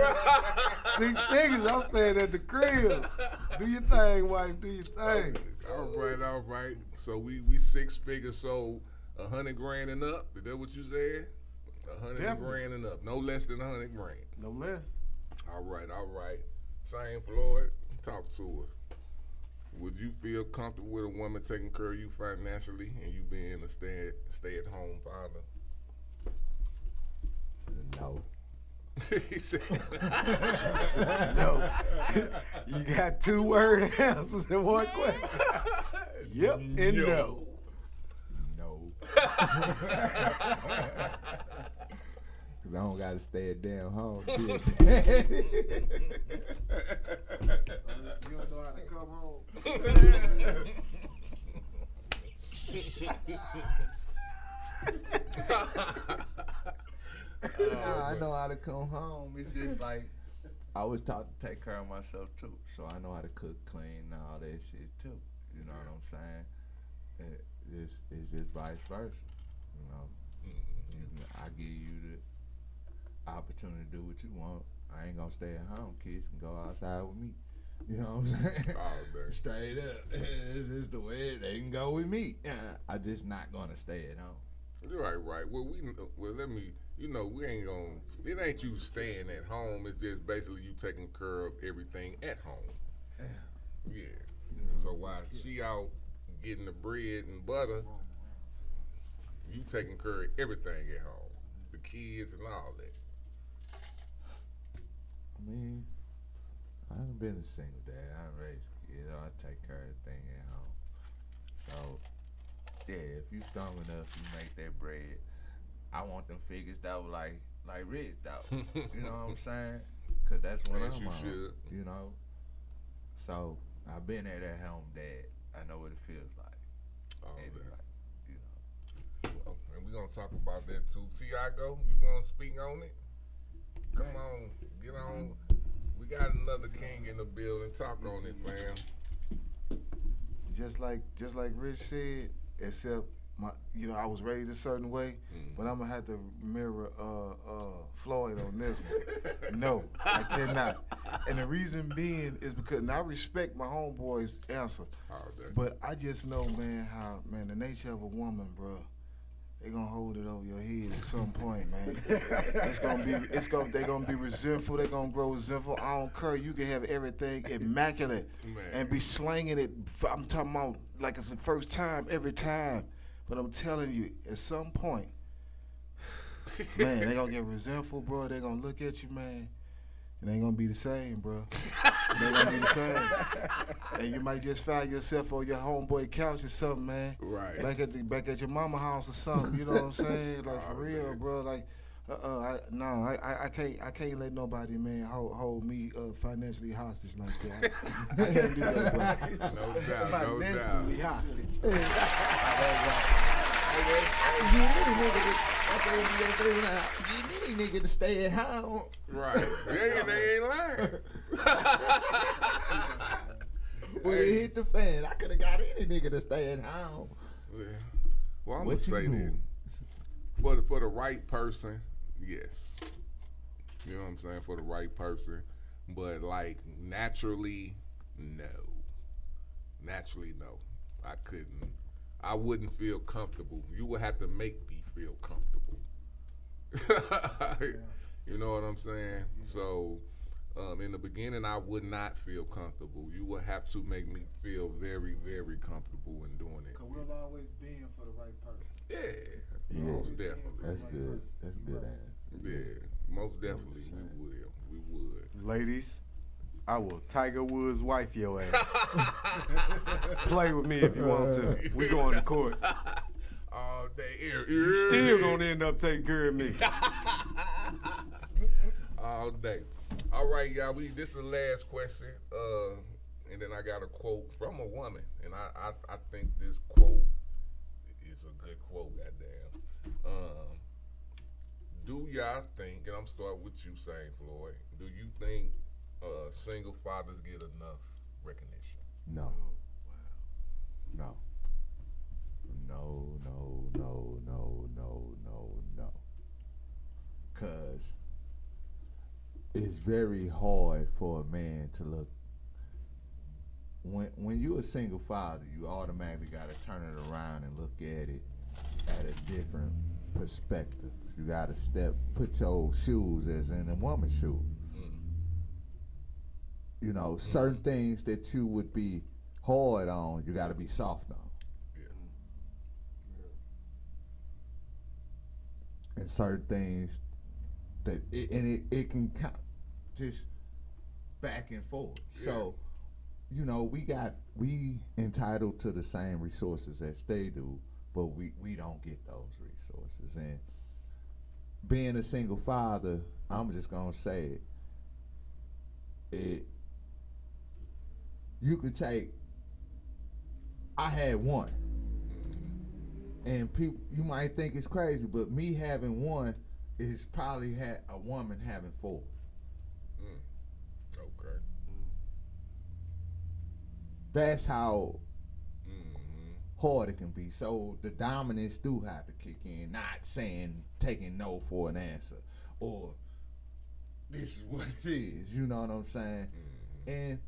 6 figures. I'm staying at the crib. Do your thing, wife. Do your thing. All right. So we 6 figures, so 100 grand and up. Is that what you said? 100 grand and up. No less than 100 grand. No less. All right. Same, Floyd. Talk to us. Would you feel comfortable with a woman taking care of you financially and you being a stay-at-home father? No. He said no. You got 2-word answers in one question. Yep and no. No. Cause I don't gotta stay at damn home. You don't know how to come home. Nah, I know how to come home. It's just like I was taught to take care of myself too, so I know how to cook, clean, and all that shit too. You know what I'm saying? It's just vice versa. You know, I give you the opportunity to do what you want. I ain't gonna stay at home. Kids can go outside with me. You know what I'm saying? Straight up. This is the way they can go with me. I just not gonna stay at home. Right. Well, let me. We ain't gonna. It ain't you staying at home. It's just basically you taking care of everything at home. Yeah. So while she out getting the bread and butter, you taking care of everything at home, the kids and all that. I mean, I done been a single dad. I done raised kids. I take care of everything at home. So, yeah, if you strong enough, you make that bread. I want them figures though, like Rich though. You know what I'm saying? Cause that's what I'm on. You know. So I've been at that home dad. I know what it feels like. Everybody, you know. And we're gonna talk about that too. Tiago, you gonna speak on it? Come on, get on. We got another king in the building. Talk on it, fam. Just like Rich said, except I was raised a certain way, but I'm gonna have to mirror Floyd on this one. No, I cannot. And the reason being is because, and I respect my homeboy's answer, but I just know, man, the nature of a woman, bro, they gonna hold it over your head at some point, man. They gonna be resentful. They gonna grow resentful. I don't care. You can have everything immaculate and be slinging it. I'm talking about like it's the first time every time. But I'm telling you, at some point, man, they gonna get resentful, bro. They gonna look at you, man. It ain't gonna be the same, bro. It ain't gonna be the same. And you might just find yourself on your homeboy couch or something, man. Right. Back at your mama house or something. You know what I'm saying? Like for real, bro. Like, I can't let nobody, man, hold me financially hostage like that. I can't do that, bro. No doubt. Financially hostage. Get any nigga to stay at home. Right. They ain't lying. When it hit the fan, I could have got any nigga to stay at home. Yeah. Well, I'm gonna say this. For the right person, yes. You know what I'm saying? For the right person. But like naturally, no. Naturally, no. I couldn't. I wouldn't feel comfortable. You would have to make me feel comfortable. You know what I'm saying? So, in the beginning, I would not feel comfortable. You would have to make me feel very, very comfortable in doing it. Because we'll always be in for the right person. Yeah, most definitely. That's good. That's good answer. Yeah, most definitely we would. Ladies, I will Tiger Woods wife your ass. Play with me if you want to. We going to court. All day. You still gonna end up taking care of me. All day. All right, y'all. This is the last question. And then I got a quote from a woman, and I think this quote is a good quote. Goddamn. Do y'all think? And I'm starting with you, St. Floyd. Do you think single fathers get enough recognition? No. No. No, no, no, no, no, no, no. Cause it's very hard for a man to look. When you're a single father, you automatically gotta turn it around and look at it at a different perspective. You gotta put your shoes as in a woman's shoes. You know, certain things that you would be hard on, you gotta be soft on. And certain things that it can just back and forth. Yeah. So, you know, we entitled to the same resources as they do, but we don't get those resources. And being a single father, I'm just gonna say it. You could take. I had one. And people, you might think it's crazy, but me having one is probably had a woman having four. Okay. That's how hard it can be. So the dominance do have to kick in, not taking no for an answer or this is what it is. You know what I'm saying? And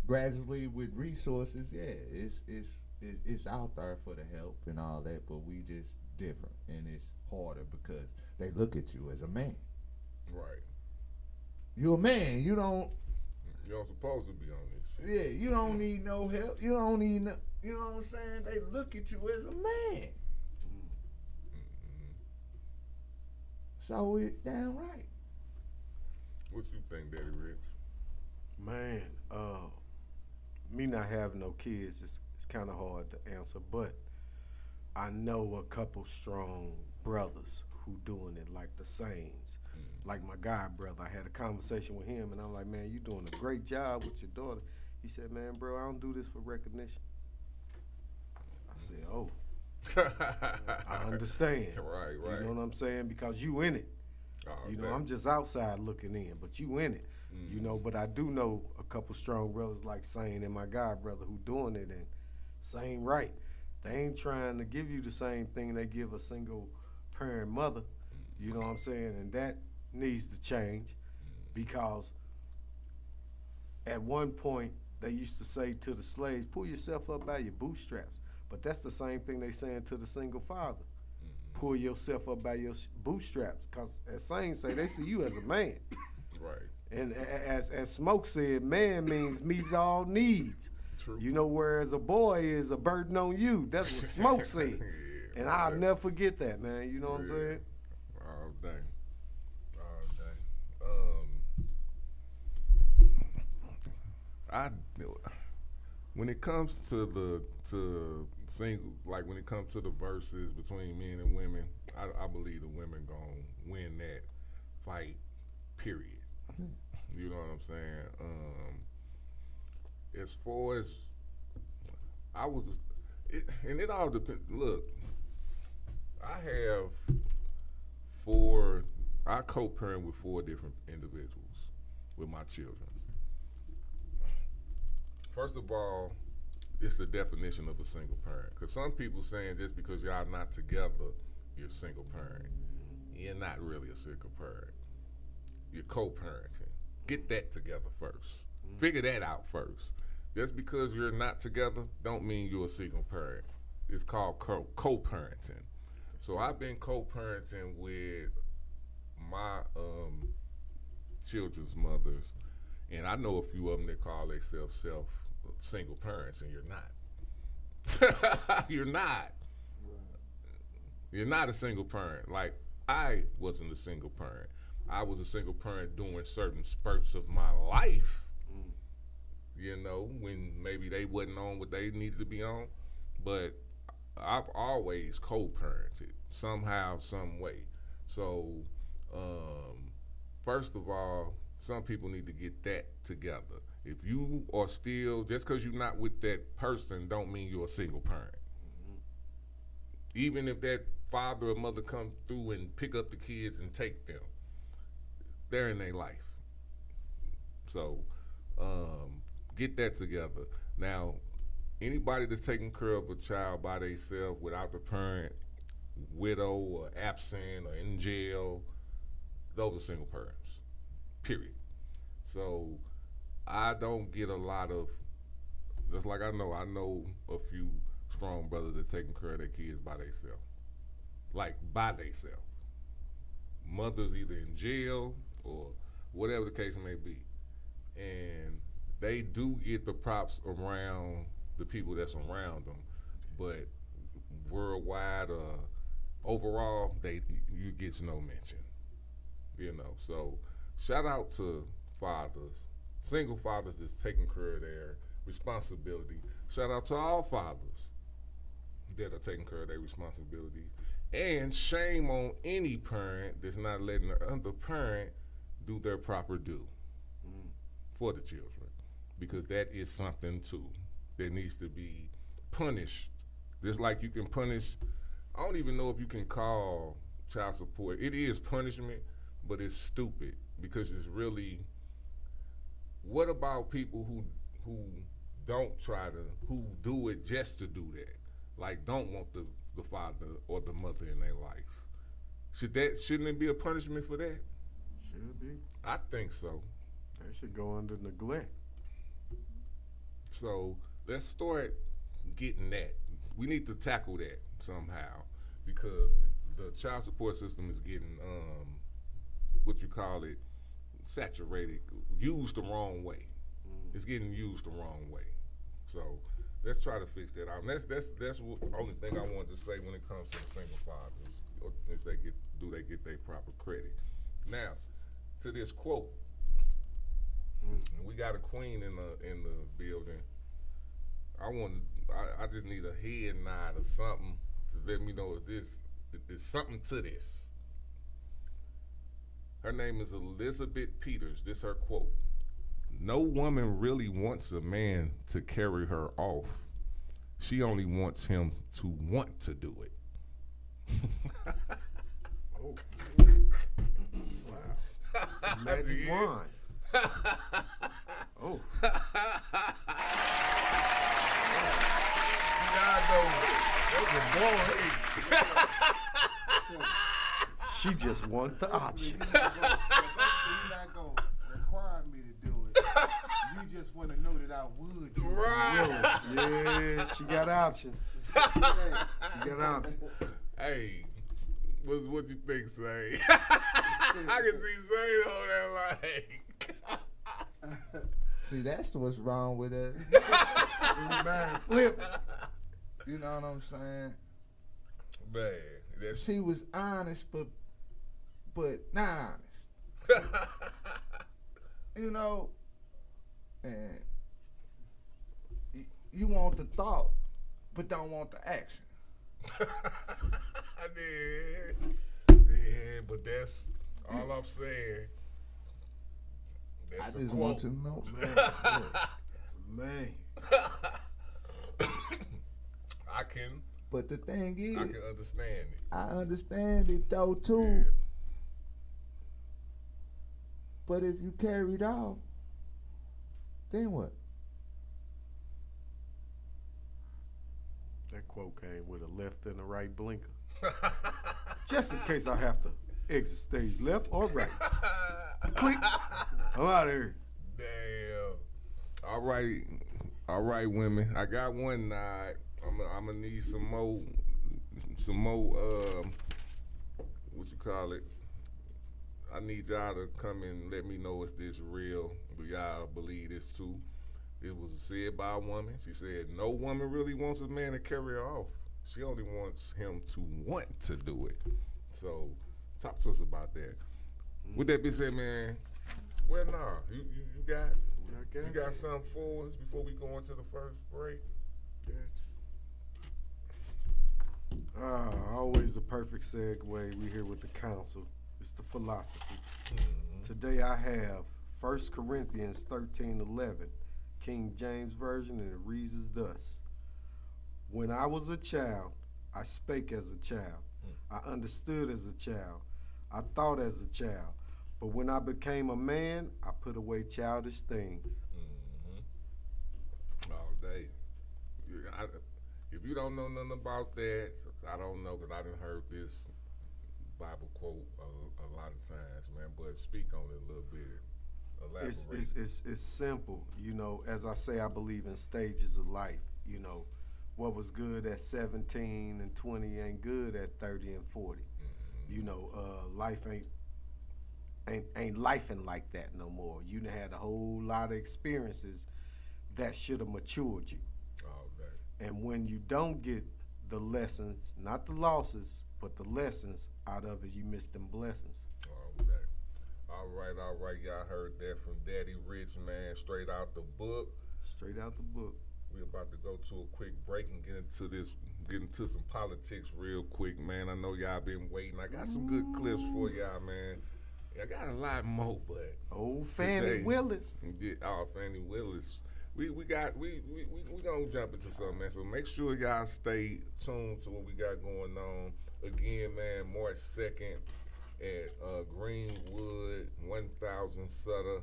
gradually with resources, yeah, it's out there for the help and all that, but we just different, and it's harder because they look at you as a man. Right. You're a man. You're not supposed to be on this. Yeah, you don't need no help. You don't need no. You know what I'm saying? They look at you as a man. So it damn right. What you think, Daddy Rich? Man, me not having no kids, it's kind of hard to answer, but I know a couple strong brothers who doing it like the Saints. Like my guy brother, I had a conversation with him, and I'm like, man, you doing a great job with your daughter. He said, man, bro, I don't do this for recognition. I said, oh, I understand. Right. You know what I'm saying? Because you in it. You know, I'm just outside looking in, but you in it. You know, but I do know a couple strong brothers like Sane and my guy brother who doing it, and Sane right. They ain't trying to give you the same thing they give a single parent mother. You know what I'm saying? And that needs to change, because at one point they used to say to the slaves, pull yourself up by your bootstraps. But that's the same thing they saying to the single father. Pull yourself up by your bootstraps, because as Sane say, they see you as a man. Right. And as Smoke said, man means meets all needs. True. You know, whereas a boy is a burden on you. That's what Smoke said. Yeah, and I'll never forget that, man. You know what I'm saying? All day. When it comes to single, like when it comes to the verses between men and women, I believe the women gonna win that fight, period. You know what I'm saying? As far as it all depends. Look, I co-parent with 4 different individuals with my children. First of all, it's the definition of a single parent. Because some people saying just because y'all not together, you're a single parent. You're not really a single parent. You're co-parenting. Get that together first. Figure that out first. Just because you're not together don't mean you're a single parent. It's called co-parenting. So I've been co-parenting with my children's mothers, and I know a few of them that call themselves single parents, and you're not. You're not. You're not a single parent. Like, I wasn't a single parent. I was a single parent during certain spurts of my life, you know, when maybe they wasn't on what they needed to be on. But I've always co-parented somehow, some way. So, first of all, some people need to get that together. If you are still, just because you're not with that person don't mean you're a single parent. Even if that father or mother come through and pick up the kids and take them, they're in their life. So get that together. Now, anybody that's taking care of a child by themselves without the parent, widow or absent or in jail, those are single parents, period. So I don't get a lot of, just like I know a few strong brothers that taking care of their kids by themselves. Like by themselves. Mothers either in jail or whatever the case may be. And they do get the props around the people that's around them, but worldwide, overall, you get no mention. You know, so shout out to fathers, single fathers that's taking care of their responsibility. Shout out to all fathers that are taking care of their responsibility. And shame on any parent that's not letting the other parent do their proper due for the children, because that is something too that needs to be punished. Just like you can punish, I don't even know if you can call child support. It is punishment, but it's stupid because it's really, what about people who don't who do it just to do that? Like don't want the father or the mother in their life. Shouldn't it be a punishment for that? Should be. I think so. They should go under neglect. So let's start getting that. We need to tackle that somehow because the child support system is getting, what you call it, saturated, used the wrong way. It's getting used the wrong way. So let's try to fix that out. And that's the only thing I wanted to say when it comes to the single fathers, or if they get their proper credit. Now, to this quote, we got a queen in the building. I just need a head nod or something to let me know if this is something to this. Her name is Elizabeth Peters. This is her quote. No woman really wants a man to carry her off. She only wants him to want to do it. Oh. Wow. It's a magic wand. Oh. She just want the options. You're not going to require me to do it. You just want to know that I would do it. Right. Yeah, she got options. She got options. Hey, what you think, Say? I can see Zay on that like. See, that's what's wrong with us. See, man, flip. You know what I'm saying? Man, she was honest, but not honest. You know, and you want the thought, but don't want the action. I did. Yeah, but that's all I'm saying. I just want to know. Man. I can. But the thing is, I can understand it. I understand it though too. Yeah. But if you carried off, then what? That quote came with a left and a right blinker. Just in case I have to exit stage left or right. Click. I'm out of here. Damn. All right, women. I got one nod. I'm gonna need some more. What you call it? I need y'all to come and let me know if this real. Do y'all believe this too? It was said by a woman. She said, no woman really wants a man to carry her off. She only wants him to want to do it. So, talk to us about that. With that being said, man, well, nah, you got something for us before we go into the first break? Always a perfect segue. We here with the council. It's the philosophy. Today I have 1 Corinthians 13:11, King James Version, and it reads as thus. When I was a child, I spake as a child. I understood as a child. I thought as a child. But when I became a man, I put away childish things. All day. If you don't know nothing about that, I don't know, because I done heard this Bible quote a lot of times, man. But speak on it a little bit. Elaborate. It's simple. You know, as I say, I believe in stages of life. You know, what was good at 17 and 20 ain't good at 30 and 40. You know, life ain't lifing like that no more. You done had a whole lot of experiences that should have matured you. And when you don't get the lessons, not the losses, but the lessons out of it, you miss them blessings. All right. Y'all heard that from Daddy Rich, man, straight out the book. Straight out the book. We're about to go to a quick break and get into some politics real quick, man. I know y'all been waiting. I got some good clips for y'all, man. I got a lot more, but Fannie Willis. Fannie Willis. We gonna jump into something, man. So make sure y'all stay tuned to what we got going on. Again, man, March 2nd at Greenwood, 1000 Sutter,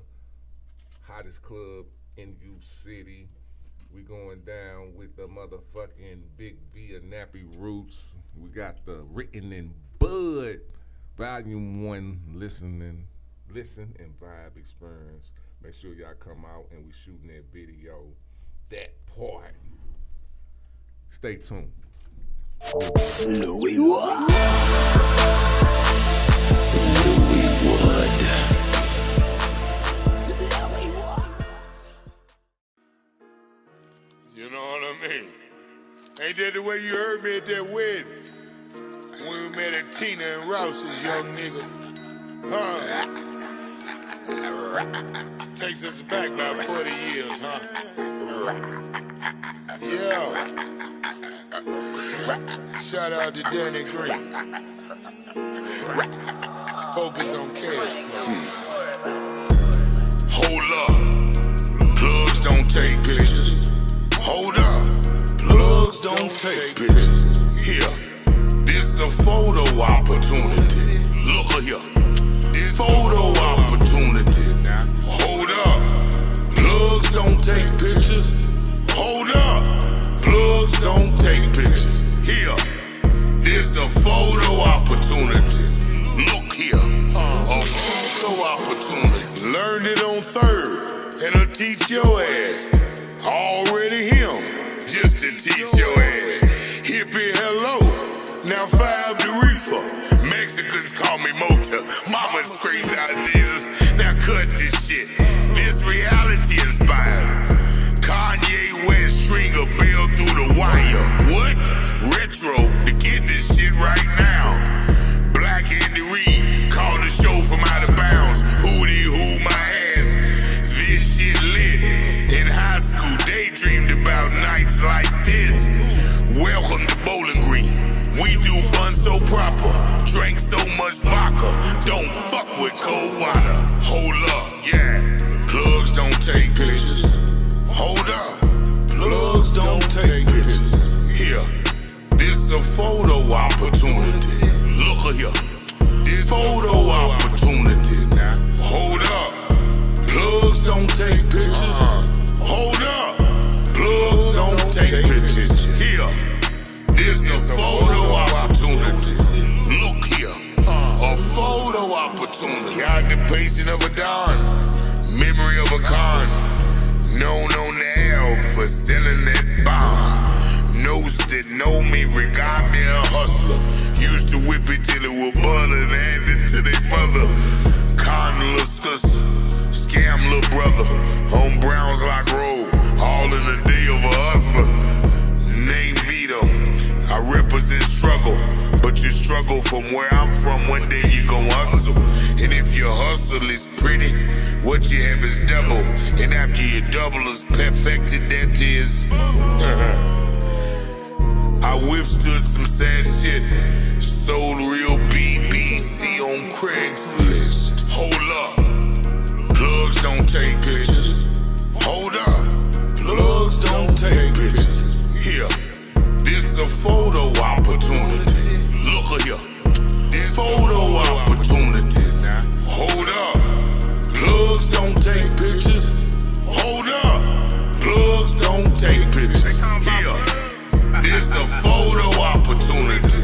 hottest club in U City. We going down with the motherfucking Big V of Nappy Roots. We got the Written in Bud, Volume 1, Listen and Vibe Experience. Make sure y'all come out and we shooting that video, that part. Stay tuned. Louis Wood. You know what I mean? Ain't that the way you heard me at that wedding? When we met at Tina and Rouse's, young nigga. Huh? Takes us back about 40 years, huh? Yeah. Shout out to Danny Green. Focus on cash flow. Hold up. Plugs don't take pictures. Hold up. Plugs don't take pictures. Here. This a photo opportunity. Look here. Photo opportunity. Hold up. Plugs don't take pictures. Hold up. Plugs don't take pictures. Here. This a photo opportunity. Look here. A photo opportunity. Learned it on 3rd. And I'll teach your ass. Already him. Just to teach your ass. Hippie, hello. Now 5 the reefer. Mexicans call me Mota. Mama screams out Jesus. Now cut this shit. This reality inspired. Kanye West string a bell through the wire. What? Retro to get this shit right now. Black Andy Reid called the show from out of bounds. Who my ass. This shit lit. In high school, daydreamed about nights like this. Welcome to Bowling Green. We do fun so proper. Drank so much vodka. Don't fuck with cold water. Hold up, yeah. Plugs don't take pictures. Hold up. Plugs don't take pictures. Here. This a photo opportunity. Look here. This photo opportunity. Hold up. Plugs don't take pictures. Hold up. Plugs don't take pictures. Here. This a photo opportunity. Look here. A photo opportunity. Got the patient of a don. Memory of a con. Known on the L for selling that bomb. Knows that know me, regard me a hustler. Used to whip it till it was butter and hand it to their mother. Con little sister, scam little brother. On Browns Lock Road, all in the day of a hustler. Name Vito, I represent struggle. But you struggle from where I'm from, one day you gon' hustle. And if your hustle is pretty, what you have is double. And after you double is perfected, that is I withstood some sad shit. Sold real BBC on Craigslist. Hold up. Plugs don't take pictures. Hold up. Plugs don't take pictures. Here. This a photo opportunity. Look here. This photo opportunity. Hold up. Plugs don't take pictures. Hold up. Plugs don't take pictures. Here. This a photo opportunity.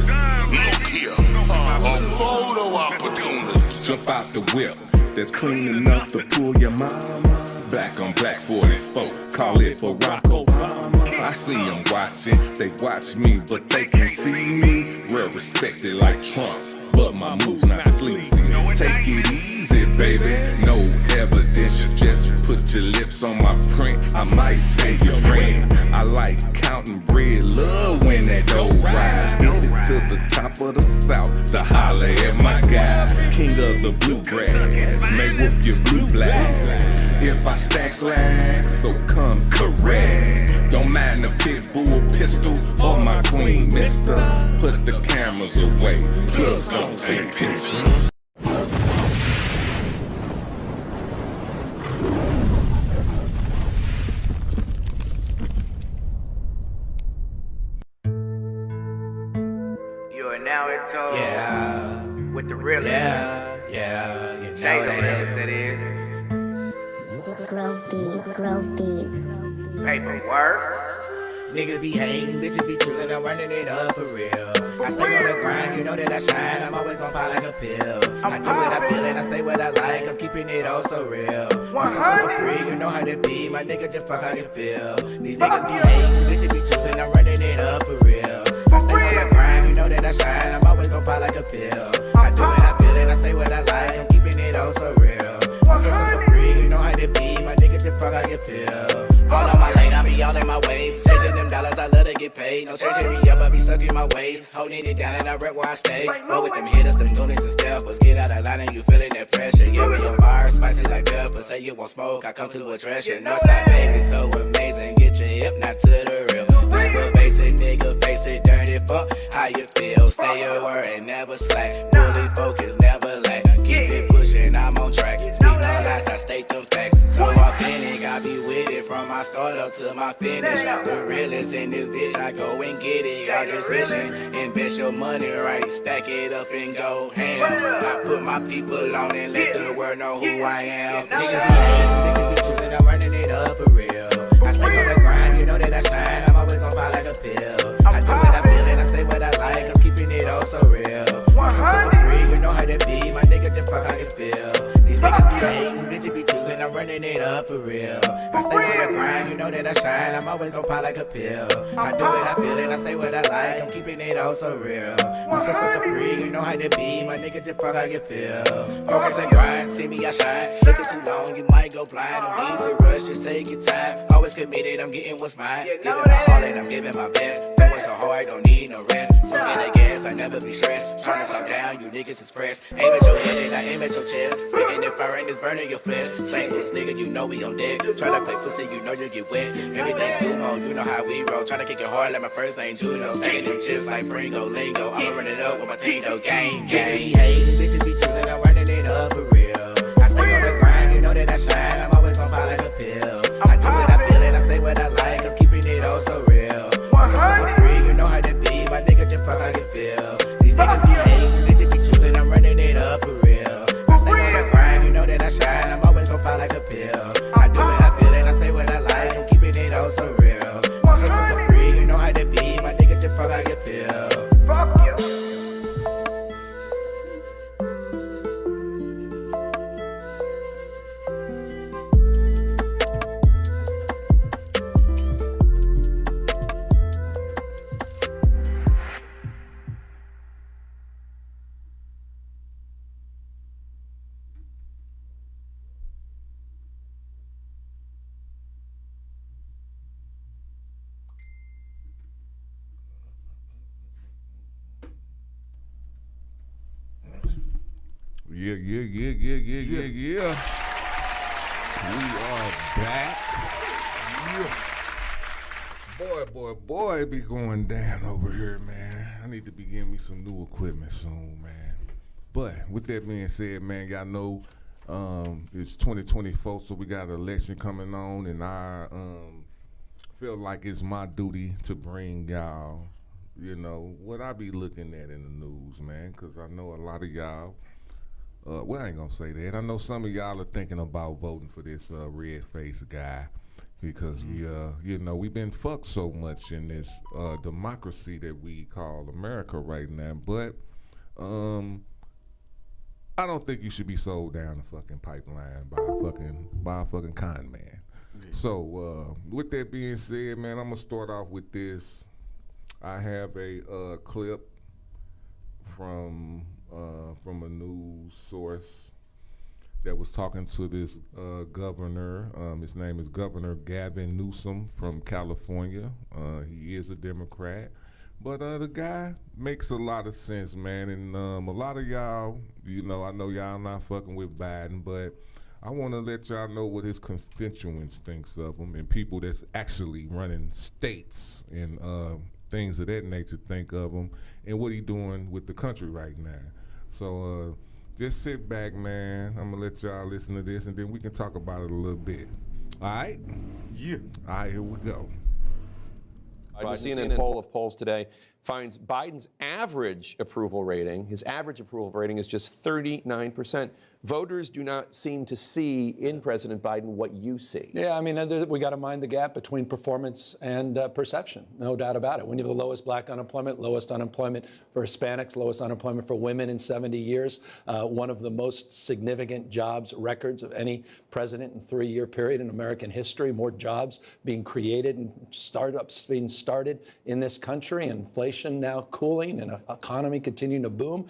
Look here. A photo opportunity. Jump out the whip. That's clean enough to pull your mama. Black on black 44. Call it Barack Obama. I see them watching. They watch me, but they can't see me. Real respected like Trump. But my move's not sleazy. Take it easy, baby. No evidence, just put your lips on my print. I might pay your rent. I like counting bread, love when that dough rise. Hit it to the top of the south to holler at my guy. King of the bluegrass, may whoop your blue black. If I stack slacks, so come correct. Don't mind the pit bull pistol or my queen, mister. Put the cameras away, plugs don't take pictures. You are now in tune with the real you know that is. Grow beats. Paperwork. Niggas be hating, bitches be choosing, I'm running it up for real. I stay on the grind, you know that I shine, I'm always gon' pop like a pill. I do what I feel and I say what I like, I'm keeping it all so real. I'm so super free, you know how to be, my nigga just fuck how you feel. These niggas be hating, bitches be choosing, I'm running it up for real. I stay on the grind, you know that I shine, I'm always gon' pop like a pill. I do what I feel and I say what I like, I'm keeping it all so real. I'm so super free, you know how to be, my nigga just fuck how you feel. All on my lane, I be all in my way. Chasing them dollars, I love to get paid. No chasing me up, I be stuck in my ways. Holding it down and I rep where I stay. Roll with them hitters, them goonies and steppers. Get out of line and you feeling that pressure. Yeah, we on fire, spicy like pepper. Say you won't smoke, I come to address you. Northside baby, so amazing. Get your hip, not to the real. Never basic, nigga, face it, dirty fuck. How you feel? Stay your word and never slack. Fully focused, never lack. Keep it pushing, I'm on track. Speak no lies, I state them facts. So authentic, I be with it from my start up to my finish. The realest in this bitch, I go and get it. Y'all just wishing, invest your money right, stack it up and go ham. I put my people on and let the world know who I am. Niggas be choosing, I'm running it up for real. I stay on the grind, you know that I shine, I'm always gon' pop like a pill. I do what I feel and I say what I like, I'm keeping it all so real. I'm so super free, you know how to be, my nigga just fuck how you feel. These niggas be hating, bitches be choosing, I'm running it up for real. I stay on the grind, you know that I shine, I'm always gon' pop like a pill. I do what I feel and I say what I like, I'm keeping it all so real. I'm so super free, you know how to be, my nigga just fuck how you feel. Focus and grind, see me I shine, looking too long, you might go blind. Don't need to rush, just take your time. Always committed, I'm getting what's mine. Giving my all and I'm giving my best. Going so hard, don't need no rest. So in the gas, I never be stressed. Trying to talk down, you niggas express. Aim at your head and I aim at your chest. Speaking in fire and it's burning your flesh. St. Louis nigga, you know we on deck. Try to play pussy, you know you get wet. Everything sumo, you know how we roll. Try to kick it hard like my first name Juno. Stacking them chips like Pringo, Lingo. I'ma run it up with my team, though. Gang, gang. Be hating, bitches be choosing, I'm running it up for real. I stay on the grind, you know that I shine. I'm always gon' pop like a pill. I do what I feel and I say what I like. I'm keeping it all so real. I'm so super free, you know how to be. My nigga just fuck how you feel. These niggas be hating, bitches be choosing, I'm running it up for real. I stay on the grind, you know that I shine. I'm always gon' pop like a pill. I do what I feel and I say what I like. I'm keeping it all so real. I'm so super free, you know how to be. My nigga just fuck how you feel. Fuck you. Yeah. We are back. Yeah. Boy, it be going down over here, man. I need to be getting me some new equipment soon, man. But with that being said, man, y'all know It's 2024, so we got an election coming on, and I feel like it's my duty to bring y'all, what I be looking at in the news, man, because I know a lot of y'all, well, I ain't gonna say that. I know some of y'all are thinking about voting for this red-faced guy because, we've been fucked so much in this democracy that we call America right now, but I don't think you should be sold down the fucking pipeline by a fucking con man. Yeah. So with that being said, man, I'm gonna start off with this. I have a clip from a news source that was talking to this governor. His name is Governor Gavin Newsom from California. He is a Democrat. But the guy makes a lot of sense, man, and a lot of y'all, I know y'all not fucking with Biden, but I want to let y'all know what his constituents thinks of him and people that's actually running states and things of that nature think of him and what he doing with the country right now. So just sit back, man. I'm going to let y'all listen to this, and then we can talk about it a little bit. All right? Yeah. All right, here we go. Biden's CNN poll of polls today finds Biden's average approval rating, his average approval rating is just 39%. Voters do not seem to see in President Biden what you see. Yeah, I mean, we got to mind the gap between performance and perception, no doubt about it. When you have the lowest black unemployment, lowest unemployment for Hispanics, lowest unemployment for women in 70 years, one of the most significant jobs records of any president in 3-year period in American history, more jobs being created and startups being started in this country, inflation now cooling and an economy continuing to boom.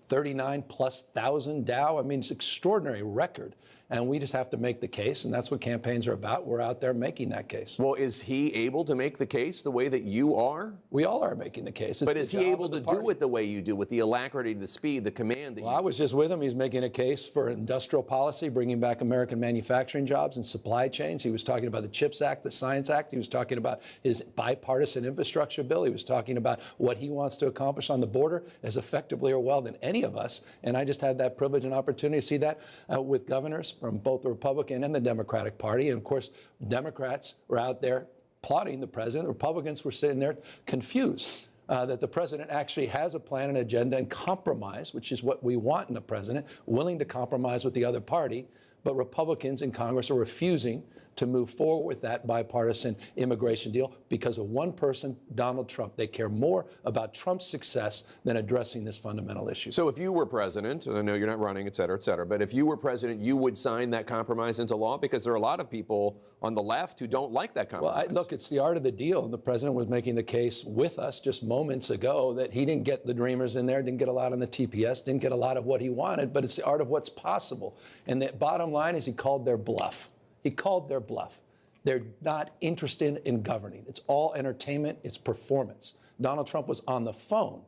39,000+ Dow. I mean, it's an extraordinary record. And we just have to make the case, and that's what campaigns are about. We're out there making that case. Well, is he able to make the case the way that you are? We all are making the case. But is he able to do it the way you do, with the alacrity, the speed, the command that I was just with him. He's making a case for industrial policy, bringing back American manufacturing jobs and supply chains. He was talking about the CHIPS Act, the Science Act. He was talking about his bipartisan infrastructure bill. He was talking about what he wants to accomplish on the border as effectively or well than any of us. And I just had that privilege and opportunity to see that with governors from both the Republican and the Democratic Party. And of course, Democrats were out there applauding the president. The Republicans were sitting there confused that the president actually has a plan and agenda and compromise, which is what we want in a president, willing to compromise with the other party. But Republicans in Congress are refusing to move forward with that bipartisan immigration deal because of one person, Donald Trump. They care more about Trump's success than addressing this fundamental issue. So if you were president, and I know you're not running, et cetera, but if you were president, you would sign that compromise into law? Because there are a lot of people on the left who don't like that compromise. Well, look, it's the art of the deal. The president was making the case with us just moments ago that he didn't get the Dreamers in there, didn't get a lot on the TPS, didn't get a lot of what he wanted, but it's the art of what's possible. And the bottom line is he called their bluff. He called their bluff. They're not interested in governing. It's all entertainment. It's performance. Donald Trump was on the phone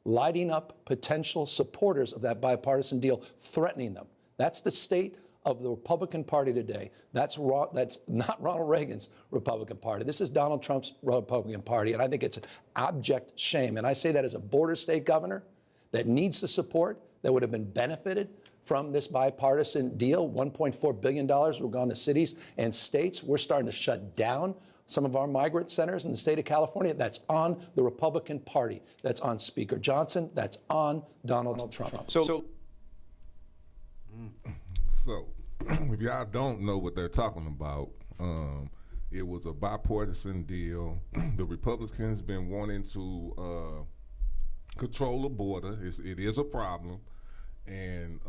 lighting up potential supporters of that bipartisan deal, threatening them. That's the state of the Republican Party today. That's not Ronald Reagan's Republican Party. This is Donald Trump's Republican Party, and I think it's an abject shame. And I say that as a border state governor that needs the support, that would have been benefited from this bipartisan deal. $1.4 billion will go to cities and states. We're starting to shut down some of our migrant centers in the state of California. That's on the Republican Party. That's on Speaker Johnson. That's on Donald Trump. So if y'all don't know what they're talking about, it was a bipartisan deal. The Republicans been wanting to control the border. It is a problem. And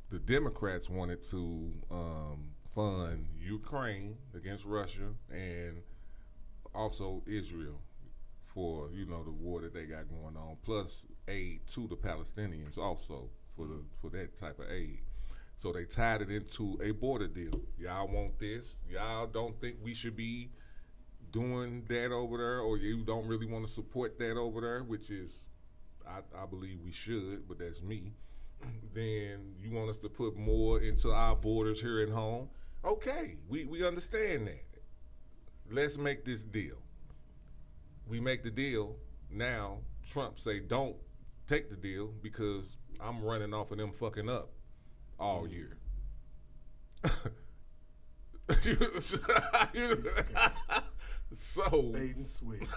the Democrats wanted to fund Ukraine against Russia and also Israel for, the war that they got going on, plus aid to the Palestinians also for that type of aid. So they tied it into a border deal. Y'all want this. Y'all don't think we should be doing that over there, or you don't really want to support that over there, which is, I believe we should, but that's me. Then you want us to put more into our borders here at home. Okay, we understand that. Let's make this deal. We make the deal. Now Trump say don't take the deal because I'm running off of them fucking up all year. So bait and switch.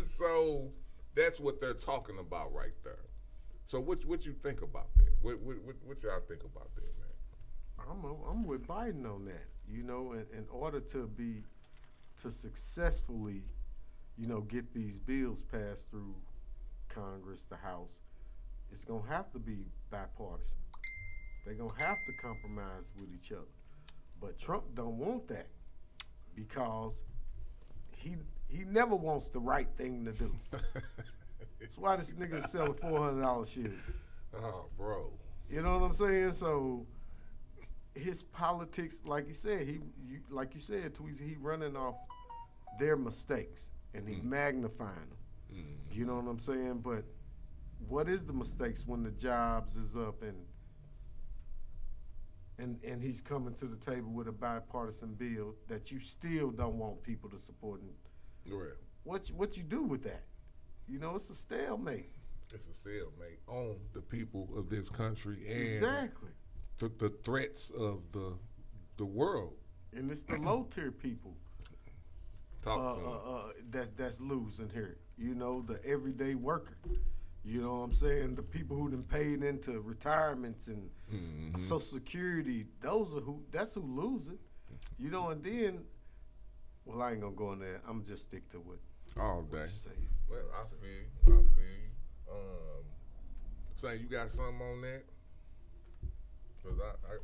So that's what they're talking about right there. So what you think about that? What y'all think about that, man? I'm with Biden on that. You know, in order to successfully, you know, get these bills passed through Congress, the House, it's gonna have to be bipartisan. They're gonna have to compromise with each other. But Trump don't want that because he never wants the right thing to do. That's why this nigga is selling $400 shoes. Oh, bro. You know what I'm saying? So his politics, like you said, like you said, Tweezy, he running off their mistakes and he magnifying them. You know what I'm saying? But what is the mistakes when the jobs is up and he's coming to the table with a bipartisan bill that you still don't want people to support? Right. What you do with that? You know, it's a stalemate. It's a stalemate on the people of this country and exactly the threats of the world. And it's the low tier people that's losing here. You know, the everyday worker. You know what I'm saying? The people who done paid into retirements and Social Security, that's who losing. You know, and then, well, I ain't gonna go in there. I'm just stick to what all day. What you say. Well, I feel you. Say you got something on that? Cause I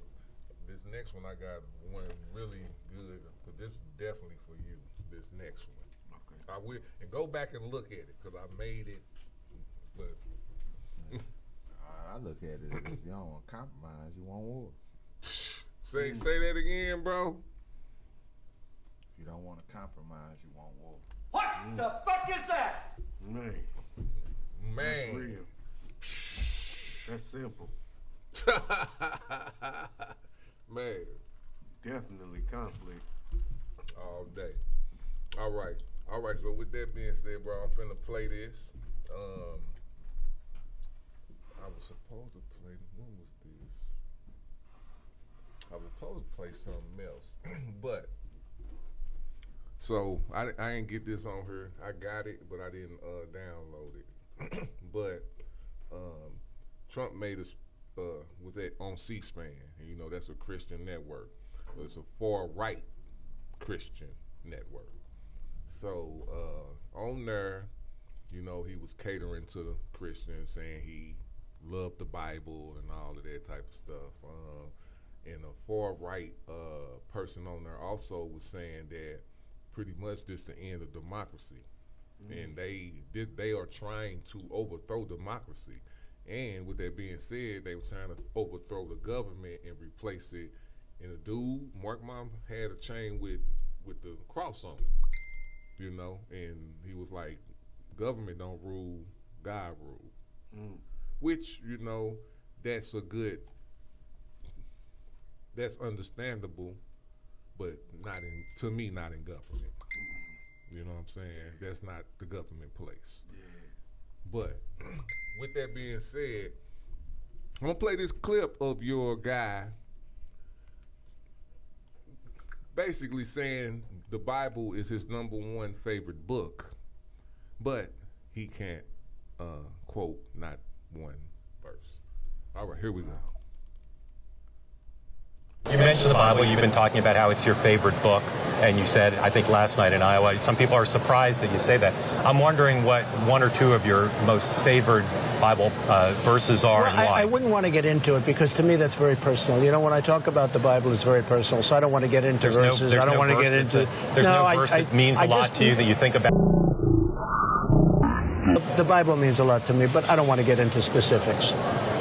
this next one I got one really good. Cause this is definitely for you. This next one. Okay. I will and go back and look at it because I made it. But I look at it as if you don't want to compromise, you want war. Say that again, bro. If you don't want to compromise, you want war. What the fuck is that? Man. That's real. That's simple. Man. Definitely conflict. All day. All right. So with that being said, bro, I'm finna play this. I was supposed to play. What was this? I was supposed to play something else, but so I didn't get this on here. I got it, but I didn't download it. But Trump made us was on C-SPAN, and you know that's a Christian network. But it's a far right Christian network. So on there, you know, he was catering to the Christians, saying he loved the Bible and all of that type of stuff. And a far right person on there also was saying that pretty much this the end of democracy, and they are trying to overthrow democracy. And with that being said, they were trying to overthrow the government and replace it. And a dude, Mark Mom, had a chain with the cross on it, you know, and he was like, government don't rule, God rule. Which, you know, that's understandable, but not in government. You know what I'm saying? That's not the government place. Yeah. But with that being said, I'm gonna play this clip of your guy basically saying the Bible is his #1 favorite book, but he can't quote not one verse. All right, here we go. You mentioned the Bible. You've been talking about how it's your favorite book, and you said, I think last night in Iowa, some people are surprised that you say that. I'm wondering what one or two of your most favored Bible verses are, and why. I wouldn't want to get into it because to me that's very personal. You know, when I talk about the Bible, it's very personal, so I don't want to get into verses. I don't want to get into. There's no verse that means a lot to you that you think about. The Bible means a lot to me, but I don't want to get into specifics.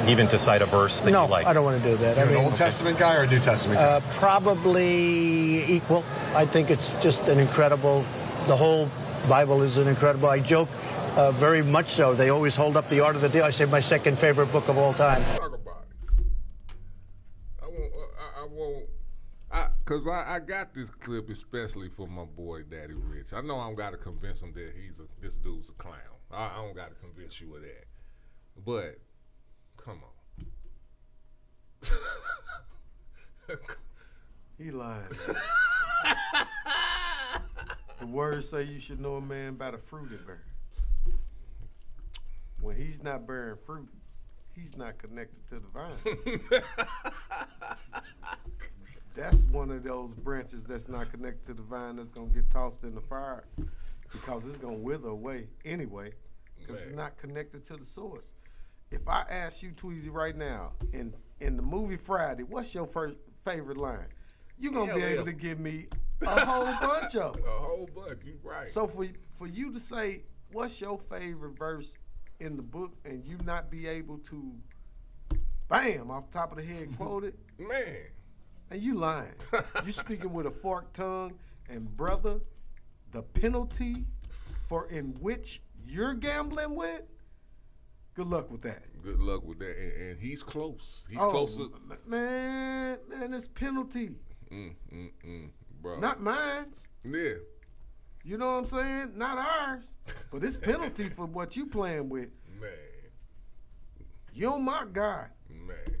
Even to cite a verse that you like? No, I don't want to do that. You're an Old Testament guy or a New Testament guy? Probably equal. I think it's just an incredible, the whole Bible is an incredible. I joke very much so. They always hold up the Art of the Deal. I say my second favorite book of all time. Talk about it. I won't, because I got this clip especially for my boy Daddy Rich. I know I don't got to convince him that this dude's a clown. I don't got to convince you of that. But come on. He lying. The words say you should know a man by the fruit it bears. When he's not bearing fruit, he's not connected to the vine. That's one of those branches that's not connected to the vine that's going to get tossed in the fire because it's going to wither away anyway because it's not connected to the source. If I ask you, Tweezy, right now, in the movie Friday, what's your favorite line? You're going to be able to give me a whole bunch of them. A whole bunch, you right. So for you to say, what's your favorite verse in the book and you not be able to, bam, off the top of the head quote it? Man. And you lying. You speaking with a forked tongue, and brother, the penalty for in which you're gambling with, good luck with that. Good luck with that. And he's close. He's closer. Man, it's penalty. Bro. Not mine's. Yeah. You know what I'm saying? Not ours. But it's penalty for what you playing with. Man. You don't mock God. Man.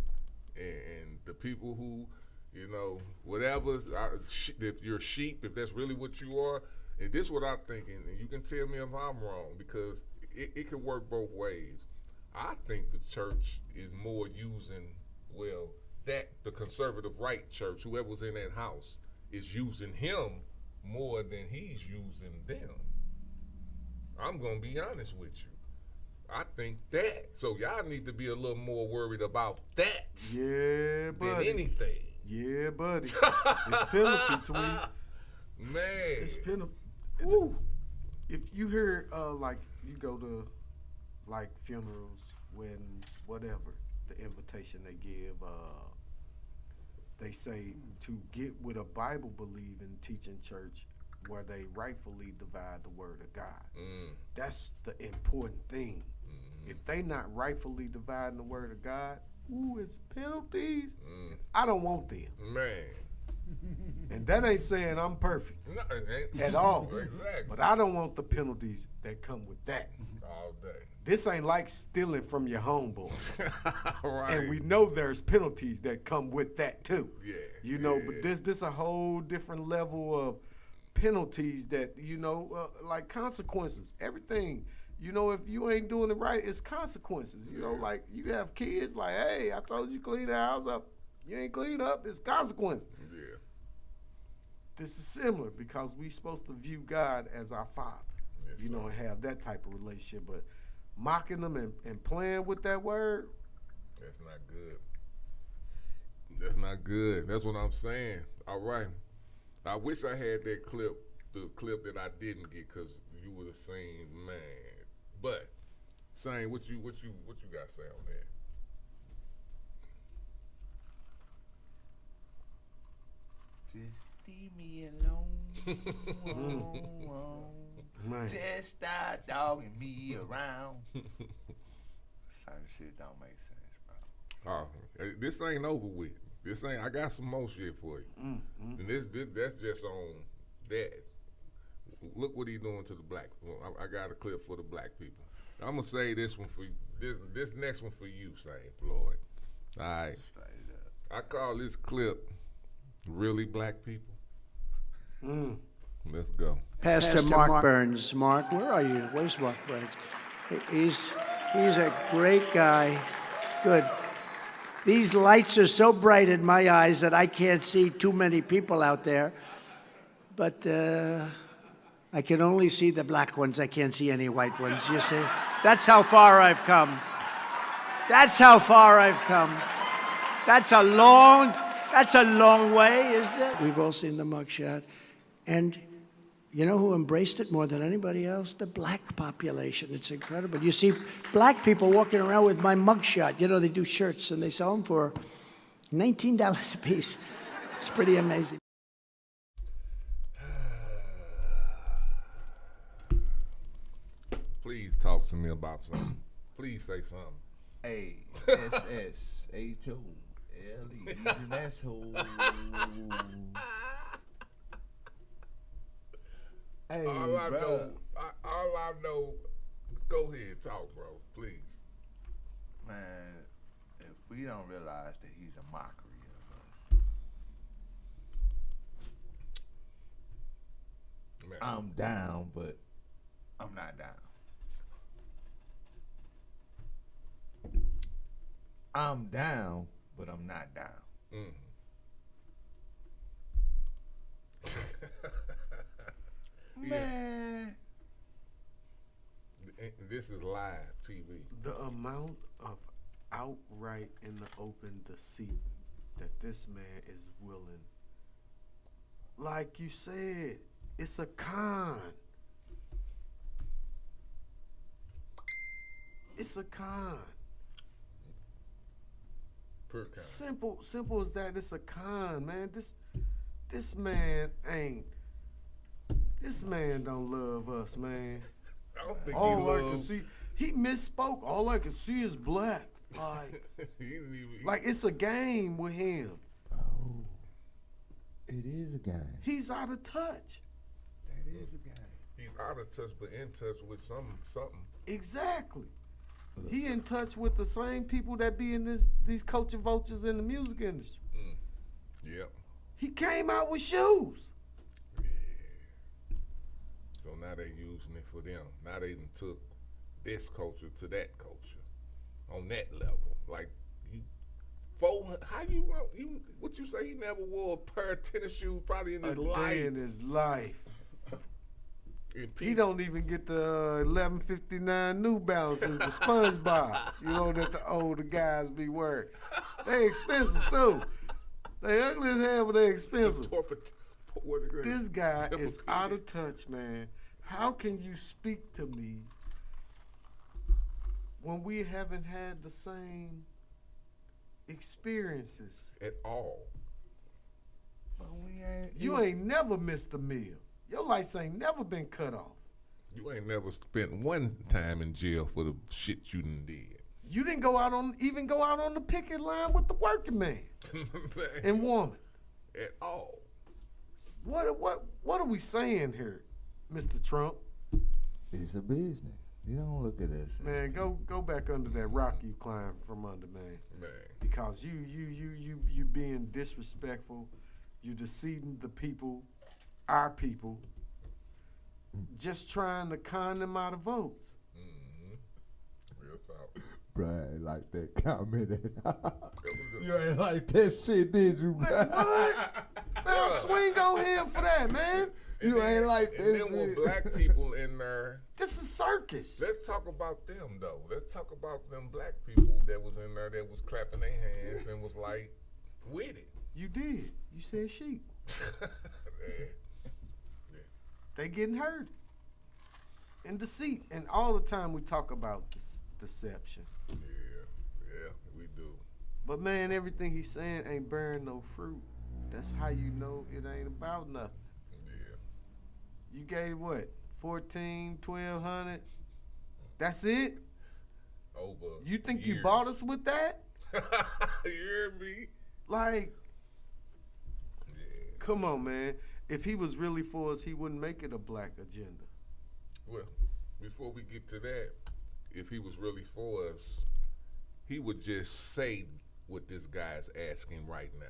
And the people who, you know, whatever, if you're sheep, if that's really what you are, and this is what I'm thinking, and you can tell me if I'm wrong, because it can work both ways. I think the church is more using, the conservative right church, whoever's in that house, is using him more than he's using them. I'm going to be honest with you. I think that. So y'all need to be a little more worried about that. Yeah, buddy. Than anything. Yeah, buddy. It's penalty, Tweet. Man. It's penalty. If you hear, like, you go to, like, funerals, weddings, whatever, the invitation they give, they say to get with a Bible-believing teaching church where they rightfully divide the word of God. That's the important thing. If they not rightfully dividing the word of God, it's penalties. I don't want them. Man. And that ain't saying I'm perfect at all. Exactly. But I don't want the penalties that come with that. All day. This ain't like stealing from your homeboys. Right. And we know there's penalties that come with that too. Yeah. You know, but this a whole different level of penalties that, you know, like consequences. Everything. You know, if you ain't doing it right, it's consequences. You know, like you have kids like, hey, I told you clean the house up. You ain't clean up, it's consequences. Yeah. This is similar because we supposed to view God as our Father, you know, and have that type of relationship. But mocking them and playing with that word, that's not good. That's not good. That's what I'm saying. All right. I wish I had that clip, the clip that I didn't get, because you would have seen, man. But, Sane, what you got to say on that? Just leave me alone. Just start dogging me around. Certain shit don't make sense, bro. Oh, this ain't over with. I got some more shit for you. And that's just on that. Look what he doing to the black. Well, I got a clip for the black people. I'm gonna say this one for you. This next one for you, Saint Floyd. All right. I call this clip "Really Black People." Let's go. Pastor Mark Burns. Mark, where are you? Where's Mark Burns? He's a great guy. Good. These lights are so bright in my eyes that I can't see too many people out there. But I can only see the black ones. I can't see any white ones, you see? That's how far I've come. That's how far I've come. That's a long way, isn't it? We've all seen the mugshot. And you know who embraced it more than anybody else? The black population. It's incredible. You see black people walking around with my mugshot. You know, they do shirts and they sell them for $19 a piece. It's pretty amazing. Please talk to me about something. Please say something. A-S-S-A-2-L-E. That's who. Hey, all I know, go ahead, talk, bro, please. Man, if we don't realize that he's a mockery of us, I'm down, but I'm not down. I'm down, but I'm not down. Man. This is live TV. The amount of outright in the open deceit that this man is willing. Like you said, it's a con. It's a con. Per con. Simple as that. It's a con, man. This man ain't. This man don't love us, man. I don't think All he I can loves. see, he misspoke. All I can see is black. Like it's a game with him. Oh, it is a game. He's out of touch. That is a game. He's out of touch, but in touch with something. Exactly. He in touch with the same people that be in these culture vultures in the music industry. Yep. He came out with shoes. So now they using it for them. Now they done took this culture to that culture on that level. Like you, how you what you say? He never wore a pair of tennis shoes probably in his A life. day in his life. He don't even get the 1159 New Balances, the SpongeBob's, that the older guys be wearing. They expensive too. They ugly as hell, but they expensive. This guy is out of touch, man. How can you speak to me when we haven't had the same experiences at all? But we ain't. You ain't never missed a meal. Your lights ain't never been cut off. You ain't never spent one time in jail for the shit you done did. You didn't go out on the picket line with the working man and woman at all. What are we saying here, Mr. Trump? It's a business. You don't look at this. Man, go back under that rock you climbed from under, man. Because you being disrespectful, you deceiving the people, our people, just trying to con them out of votes. Real talk. Brian like that comment. You ain't like that shit, did you? What? Man, swing on him for that, man. You ain't like And this. then with black people in there. This is circus. Let's talk about them though. Let's talk about them black people that was in there that was clapping their hands and was like with it. You did. You said sheep. They getting hurt. And deceit. And all the time we talk about this deception. Yeah, we do. But man, everything he's saying ain't bearing no fruit. That's how you know it ain't about nothing. Yeah. You gave what? 14, 1,200? That's it? Over. You think years. you bought us with that? You hear me? Like, come on, man. If he was really for us, he wouldn't make it a black agenda. Well, before we get to that, if he was really for us, he would just say what this guy's asking right now.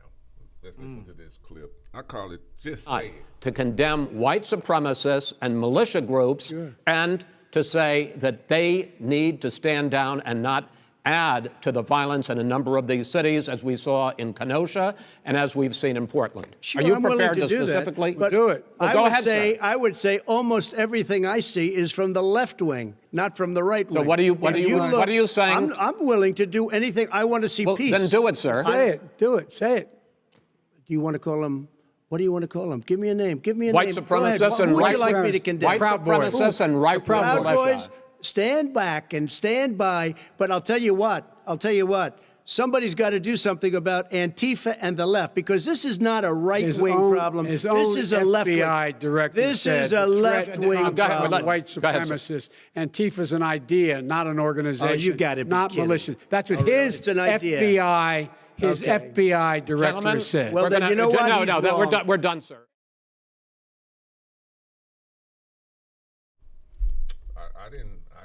Let's listen to this clip. I call it just say it. To condemn white supremacists and militia groups and to say that they need to stand down and not add to the violence in a number of these cities, as we saw in Kenosha and as we've seen in Portland. Sure, Are you I'm willing prepared to to do specifically that, but do it? Well, go ahead, sir. I would say almost everything I see is from the left wing, not from the right wing. So what are you saying? I'm willing to do anything. I want to see peace. Then do it, sir. Say it. Do it. Say it. Do you want to call them? What do you want to call them? Give me a name. Give me a White name. supremacists and Who would right you like me to condemn? White supremacists and right Proud militia. Boys, stand back and stand by. But I'll tell you what. Somebody's got to do something about Antifa and the left, because this is not a right-wing problem. This is a left-wing. FBI director This said is a left-wing problem. White supremacists. Antifa's an idea, not an organization. Oh, you got to be not kidding. militia. That's what It's an idea. His Okay. FBI director Gentlemen, said. Well, then you know what? He's wrong. We're done, sir. I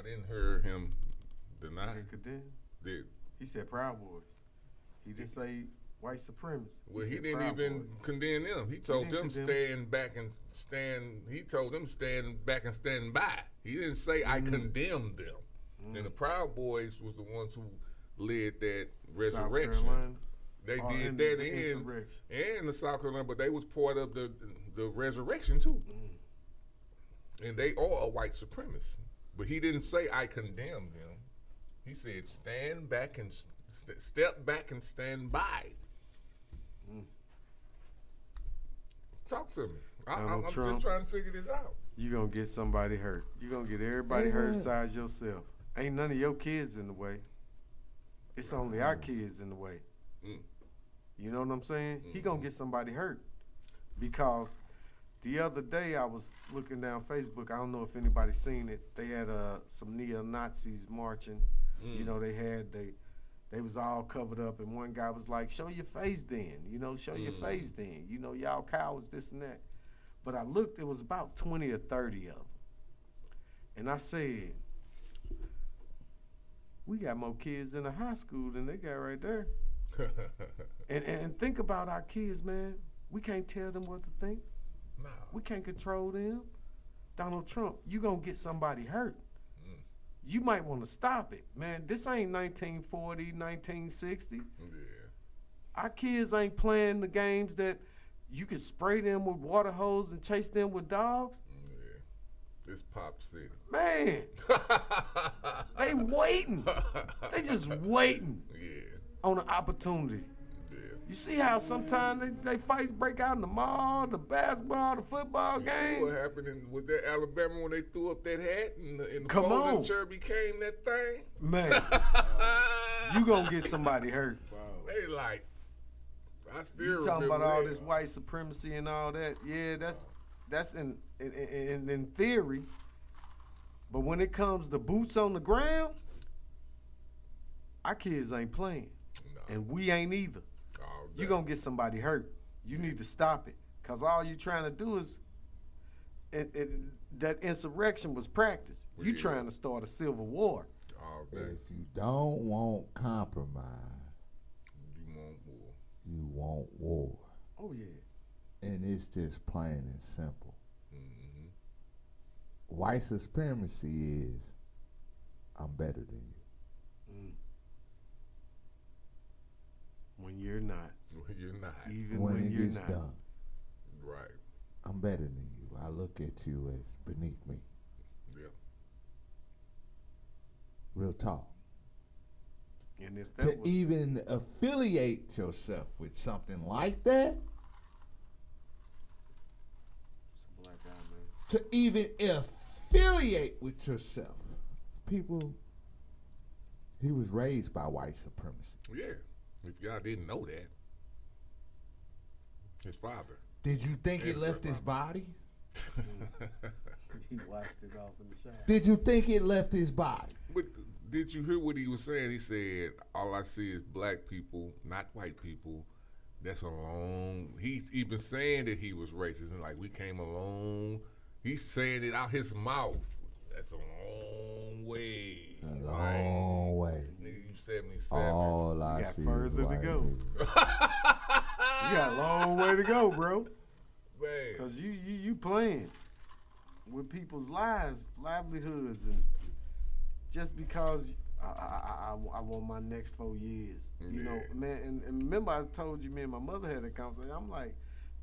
didn't hear him deny. He said Proud Boys. He didn't say White supremacy. Well, he said didn't Proud even Boys. condemn them. He told them condemn stand back and stand. He told them stand back and stand by. He didn't say I condemned them. And the Proud Boys was the ones who led that resurrection. South Carolina. They Oh, did and that the in insurrection. and the South Carolina, but they was part of the resurrection too. And they are a white supremacist. But he didn't say I condemned them. He said stand back and step back and stand by. Talk to me. I'm just Trump, trying to figure this out. You gonna get somebody hurt. You gonna get everybody hurt besides yourself. Ain't none of your kids in the way. It's only our kids in the way. You know what I'm saying? He gonna get somebody hurt. Because the other day I was looking down Facebook. I don't know if anybody's seen it. They had some neo-Nazis marching. You know, they was all covered up, and one guy was like, show your face then. You know, show your face then. You know, y'all cowards, this and that. But I looked, it was about 20 or 30 of them. And I said, we got more kids in the high school than they got right there. and think about our kids, man. We can't tell them what to think. No. We can't control them. Donald Trump, you gonna get somebody hurt. You might want to stop it, man. This ain't 1940, 1960. Yeah. Our kids ain't playing the games that you can spray them with water hose and chase them with dogs. Yeah. This Pop City. Man, they waiting. They just waiting on an opportunity. You see how sometimes they fights break out in the mall, the basketball, the football games? What happened with that Alabama when they threw up that hat and the Come folding on. chair became that thing? Man, you gonna get somebody hurt. They like, I still You talking remember about all that. this white supremacy and all that? Yeah, that's in theory. But when it comes to boots on the ground, our kids ain't playing, and we ain't either. You gonna get somebody hurt. You need to stop it, cause all you trying to do is that insurrection was practice. You trying to start a civil war. If you don't want compromise, you want war. Oh yeah. And it's just plain and simple. White supremacy is, I'm better than you. When you're not. When you're not. Even when when it you're gets not. done, Right. I'm better than you. I look at you as beneath me. Yeah. Real talk. And if To even affiliate yourself with something like that, Black guy, man. to even affiliate with yourself, people, he was raised by white supremacy. Yeah. If y'all didn't know that. His father. Did you think it left his body? He washed it off in the shower. Did you think it left his body? But did you hear what he was saying? He said, all I see is black people, not white people. That's a long, he's even saying that he was racist and like we came along. He's saying it out his mouth. That's a long way. A long way. Nigga, you 77. All I got see further is to white go. niggas. You got a long way to go, bro. Man. Cause you playing with people's livelihoods, and just because I want my next 4 years, you know, man. And remember, I told you, me and my mother had a conversation. I'm like,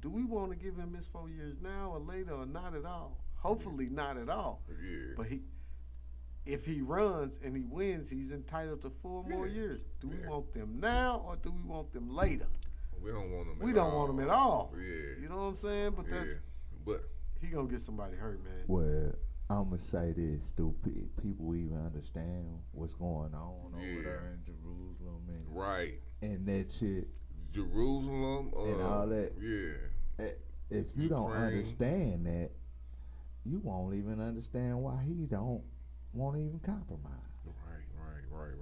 do we want to give him his 4 years now or later, or not at all? Hopefully, not at all. Yeah. But if he runs and he wins, he's entitled to 4 more years. Do we want them now or do we want them later? We don't want him. We don't want him at all. Yeah. You know what I'm saying? But that's but he gonna get somebody hurt, man. Well, I'm going to say this. Do people even understand what's going on over there in Jerusalem? And, right. And that shit. Jerusalem. And all that. Yeah. If you don't understand that, you won't even understand why he won't even compromise. Right.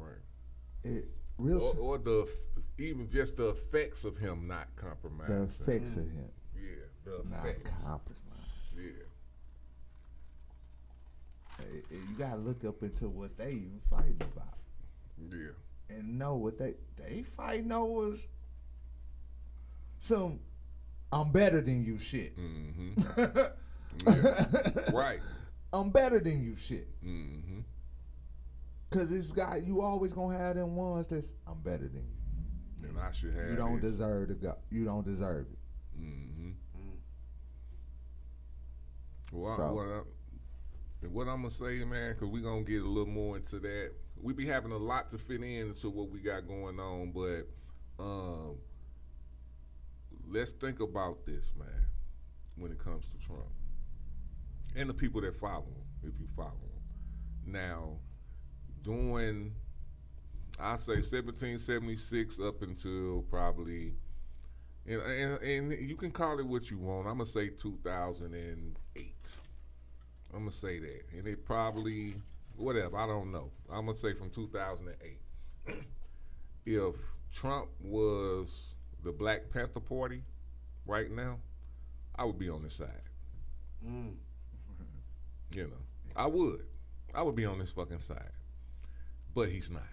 It or even just the effects of him not compromising. The effects of him. Yeah, the not effects. compromise. Yeah. You gotta look up into what they even fighting about. Yeah. And know what they fighting over is some I'm better than you shit. Right. I'm better than you shit. Mm-hmm. Cause this guy, you always gonna have them ones that's I'm better than you. And I should have. You don't deserve to go. You don't deserve it. Well, what I'm gonna say, man, because we're gonna get a little more into that. We be having a lot to fit into what we got going on, but let's think about this, man, when it comes to Trump and the people that follow him, if you follow him. Now, during, I say 1776 up until probably, and you can call it what you want. I'm gonna say 2008. I'm gonna say that, and it probably whatever. I don't know. I'm gonna say from 2008. If Trump was the Black Panther Party right now, I would be on his side. You know, I would be on his fucking side, but he's not.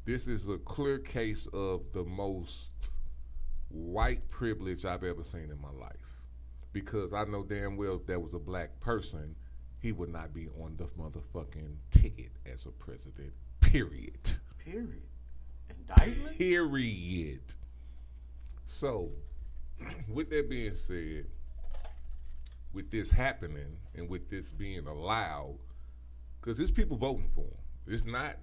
This is a clear case of the most white privilege I've ever seen in my life. Because I know damn well if there was a black person, he would not be on the motherfucking ticket as a president. Period. Period. Indictment? Period. So, with that being said, with this happening and with this being allowed, because there's people voting for him. It's not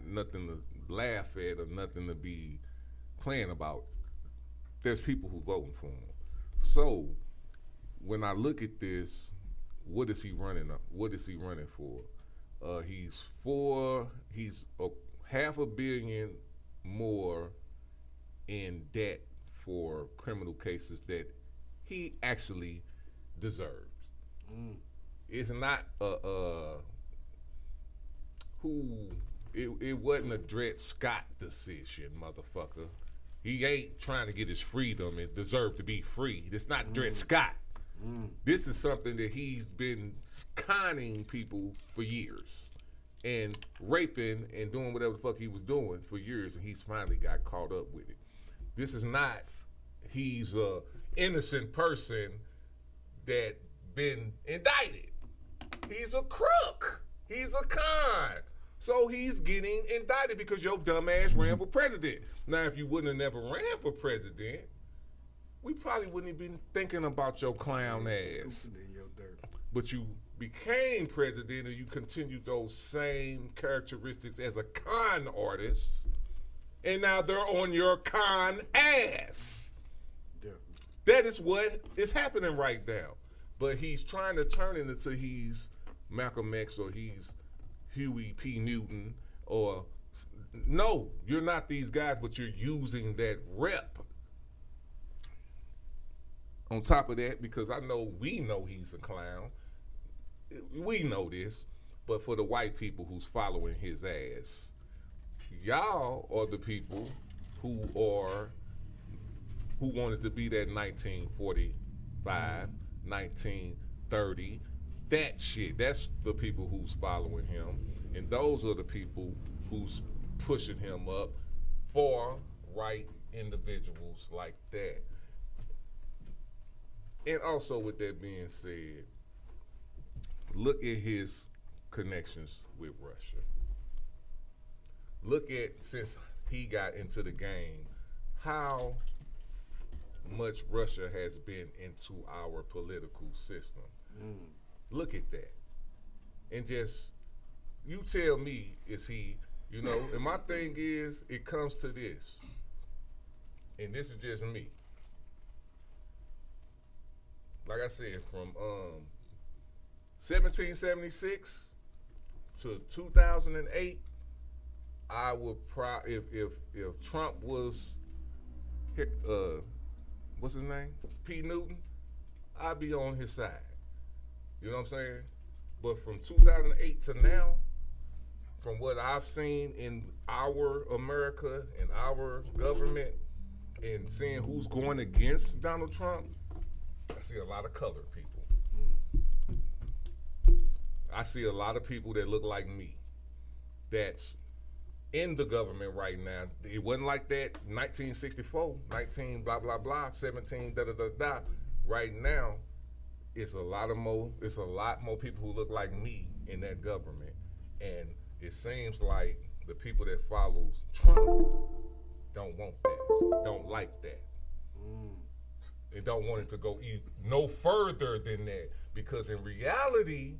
nothing to laugh at or nothing to be playing about. There's people who voting for him. So when I look at this, what is he running up? What is he running for? He's $500 million more in debt for criminal cases that he actually deserved. It's not it wasn't a Dred Scott decision, motherfucker. He ain't trying to get his freedom and deserve to be free. It's not Dred Scott. This is something that he's been conning people for years and raping and doing whatever the fuck he was doing for years, and he's finally got caught up with it. This is not he's a innocent person that been indicted. He's a crook. He's a con. So he's getting indicted because your dumb ass ran for president. Now, if you wouldn't have never ran for president, we probably wouldn't have been thinking about your clown ass. But you became president and you continued those same characteristics as a con artist, and now they're on your con ass. That is what is happening right now. But he's trying to turn it into he's Malcolm X or he's Huey P. Newton or no, you're not these guys, but you're using that rep. On top of that, because we know he's a clown. We know this, but for the white people who's following his ass, y'all are the people who wanted to be that 1945, 1930, that shit. That's the people who's following him, and those are the people who's pushing him up for right individuals like that. And also, with that being said, look at his connections with Russia. Look at, since he got into the game, how much Russia has been into our political system. Look at that. And just, you tell me, is he, and my thing is, it comes to this, and this is just me. Like I said, from 1776 to 2008, I would if Trump was what's his name? P. Newton, I'd be on his side. You know what I'm saying? But from 2008 to now, from what I've seen in our America and our government and seeing who's going against Donald Trump, I see a lot of colored people. I see a lot of people that look like me. That's in the government right now. It wasn't like that 1964, 19 blah blah blah, 17 da da da da. Right now, it's a lot more people who look like me in that government, and it seems like the people that follow Trump don't want that, don't like that. They don't want it to go no further than that, because in reality,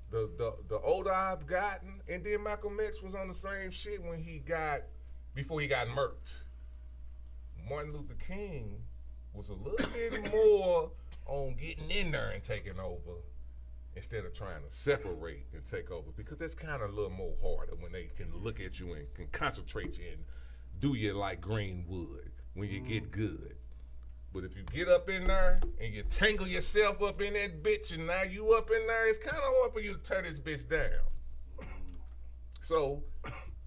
the older I've gotten, and then Malcolm X was on the same shit before he got murked. Martin Luther King was a little bit more on getting in there and taking over instead of trying to separate and take over, because that's kind of a little more harder when they can look at you and can concentrate you and do you like Greenwood when you get good. But if you get up in there and you tangle yourself up in that bitch and now you up in there, it's kind of hard for you to turn this bitch down. So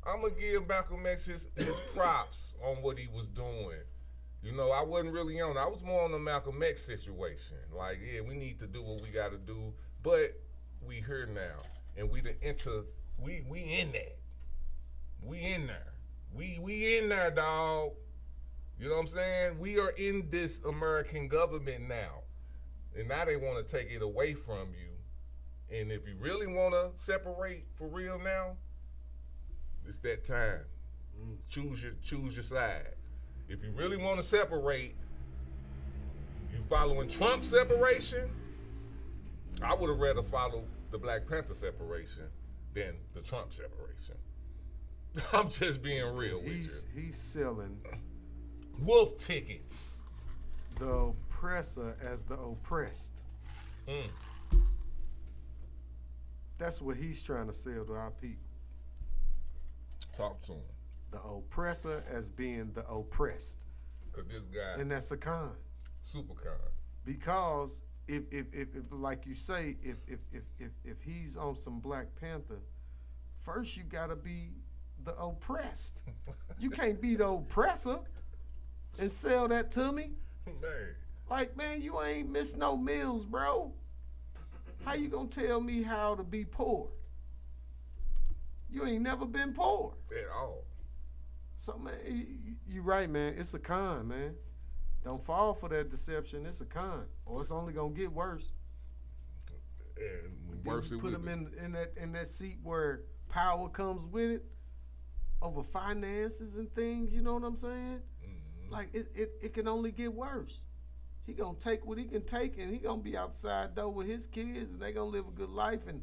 I'm going to give Malcolm X his props on what he was doing. You know, I wasn't really on it. I was more on the Malcolm X situation. Like, yeah, we need to do what we got to do, but we here now. And we in that. We in there. We in there, dog. You know what I'm saying? We are in this American government now. And now they want to take it away from you. And if you really want to separate for real now, it's that time. Choose your side. If you really want to separate, you following Trump's separation, I would have rather followed the Black Panther separation than the Trump separation. I'm just being real with you. He's selling wolf tickets. The oppressor as the oppressed. That's what he's trying to sell to our people. Talk to him. The oppressor as being the oppressed. Because this guy. And that's a con. Super con. Because if like you say, if he's on some Black Panther, first you gotta be the oppressed. You can't be the oppressor and sell that to me. Man. Like, man, you ain't missed no meals, bro. How you gonna tell me how to be poor? You ain't never been poor. At all. So, man, you right, man. It's a con, man. Don't fall for that deception. It's a con, or it's only gonna get worse. And worse, you put them in that seat where power comes with it, over finances and things. You know what I'm saying? Mm-hmm. Like it can only get worse. He gonna take what he can take, and he gonna be outside though with his kids, and they gonna live a good life. And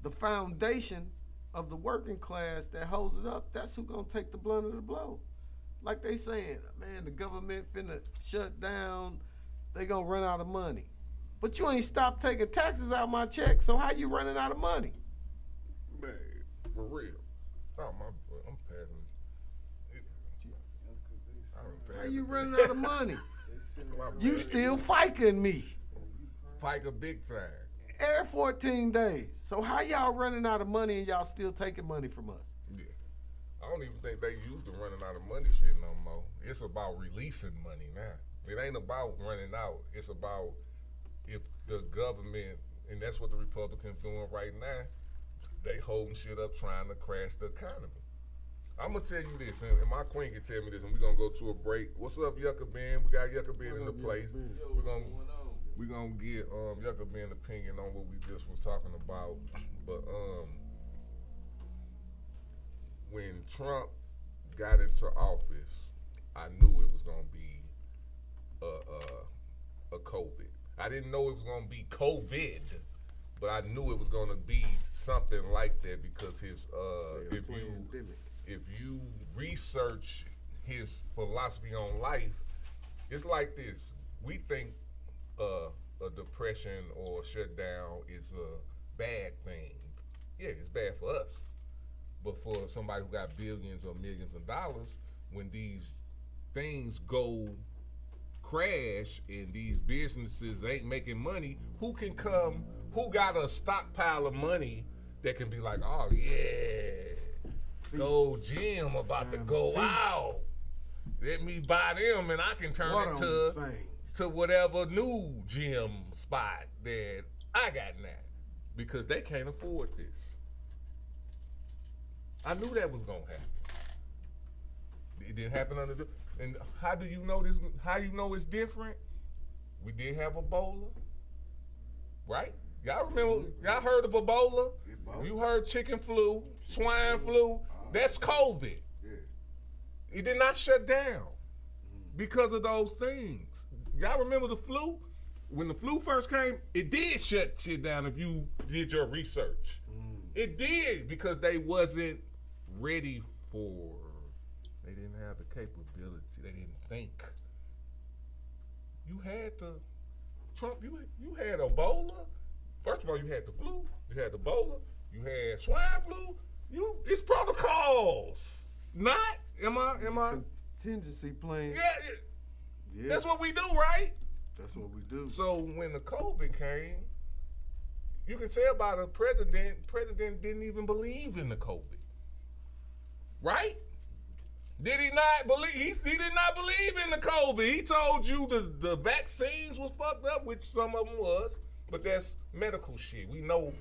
the foundation of the working class that holds it up, that's who gonna take the blunt of the blow. Like they saying, man, the government finna shut down, they gonna run out of money. But you ain't stopped taking taxes out my check, so how you running out of money? Man, for real. Oh, I'm passing. How you running out of money? You still fighting me. FICA big time. Every 14 days. So how y'all running out of money and y'all still taking money from us? Yeah. I don't even think they use the running out of money shit no more. It's about releasing money now. It ain't about running out. It's about if the government, and that's what the Republicans doing right now, they holding shit up trying to crash the economy. I'm going to tell you this, and my queen can tell me this, and we're going to go to a break. What's up, Yucca Ben? We got Yucca Ben in the place. We're going to get Yucca Ben's opinion on what we just was talking about. But when Trump got into office, I knew it was going to be a COVID. I didn't know it was going to be COVID, but I knew it was going to be something like that because his if you research his philosophy on life, it's like this. We think a depression or shutdown is a bad thing. Yeah, it's bad for us. But for somebody who got billions or millions of dollars, when these things go crash and these businesses ain't making money, who got a stockpile of money that can be like, oh yeah, Gold Gym about to go out. Let me buy them and I can turn it to whatever new gym spot that I got now. Because they can't afford this. I knew that was gonna happen. It didn't happen under the. And how do you know this? How you know it's different? We did have Ebola, right? Y'all remember? Y'all heard of Ebola? You heard chicken flu, swine flu. That's COVID. It did not shut down because of those things. Y'all remember the flu? When the flu first came, it did shut shit down if you did your research. It did because they wasn't ready for, they didn't have the capability, they didn't think. You had Trump, you had Ebola. First of all, you had the flu, you had Ebola, you had swine flu. It's protocols. Not, am I? Contingency plan. Yeah. That's what we do, right? That's what we do. So when the COVID came, you can tell by the president didn't even believe in the COVID. Right? Did he not believe? He did not believe in the COVID. He told you the vaccines was fucked up, which some of them was, but that's medical shit. We know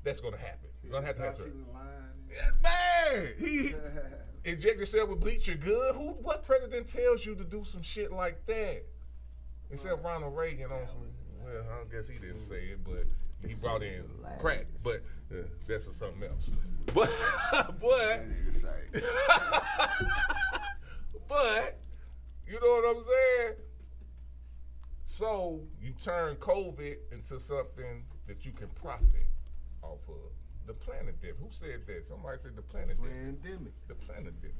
that's gonna happen. You're gonna have to happen. Yeah, man, he inject yourself with bleach, you're good. What president tells you to do some shit like that? Except Ronald Reagan on some, well, I guess he didn't say it, but he brought in crack. But that's something else. But you know what I'm saying? So you turn COVID into something that you can profit off of. The pandemic. Who said that? Somebody said the pandemic. The pandemic.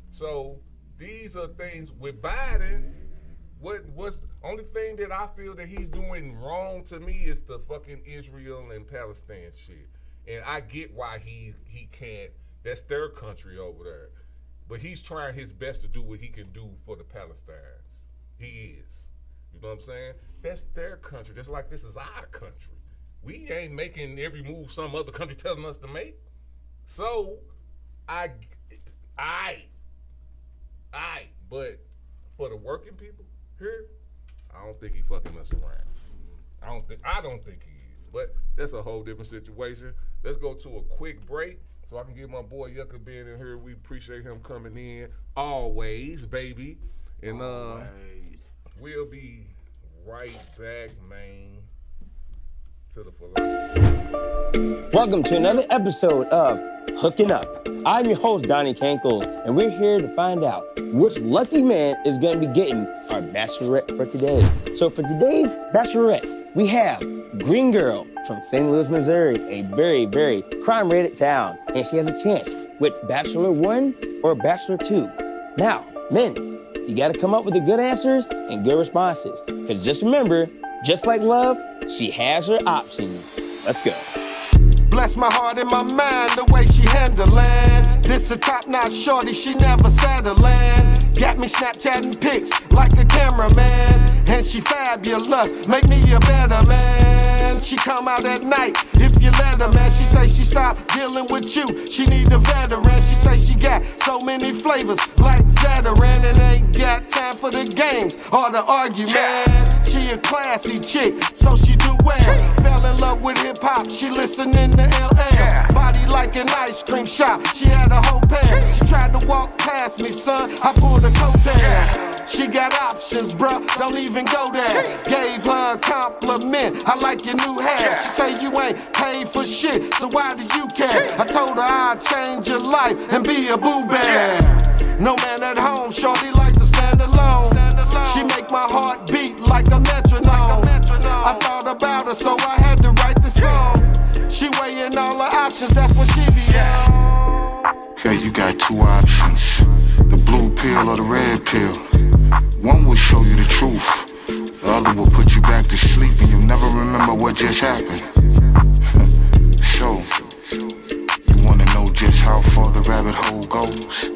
So these are things with Biden. What's only thing that I feel that he's doing wrong to me is the fucking Israel and Palestine shit. And I get why he can't. That's their country over there. But he's trying his best to do what he can do for the Palestinians. He is. You know what I'm saying? That's their country. Just like this is our country. We ain't making every move some other country telling us to make. So, but for the working people here, I don't think he fucking us around. I don't think he is. But that's a whole different situation. Let's go to a quick break so I can get my boy Yucca being in here. We appreciate him coming in always, baby. And we'll be right back, man. To the Philosophy. Welcome to another episode of Hooking Up. I'm your host, Donnie Cankle, and we're here to find out which lucky man is going to be getting our bachelorette for today. So for today's bachelorette, we have Green Girl from St. Louis, Missouri, a very, very crime-rated town, and she has a chance with Bachelor 1 or Bachelor 2. Now, men, you got to come up with the good answers and good responses, because just remember, just like love, she has her options. Let's go. Bless my heart and my mind, the way she handlin'. This a top-notch shorty, she never settlin'. Got me Snapchatting pics like a cameraman. And she fabulous, make me a better man. She come out at night if you let her, man. She say she stopped dealing with you, she need a veteran. She say she got so many flavors like Zataran, and ain't got time for the games or the argument. She a classy chick, so she do well. Fell in love with hip-hop, she listening to LL. Body like an ice cream shop, she had a whole pan. She tried to walk past me, son, I pulled a coattail. She got options, bruh, don't even go there. Gave her a compliment, I like your new hair. She say you ain't paid for shit, so why do you care? I told her I'd change your life and be a boo bear. No man at home, shorty like to stand alone. She make my heart beat like a metronome. I thought about her, so I had to write the song. She weighing all her options, that's what she be on. Okay, you got two options, the blue pill or the red pill. One will show you the truth, the other will put you back to sleep and you'll never remember what just happened. So, you wanna know just how far the rabbit hole goes?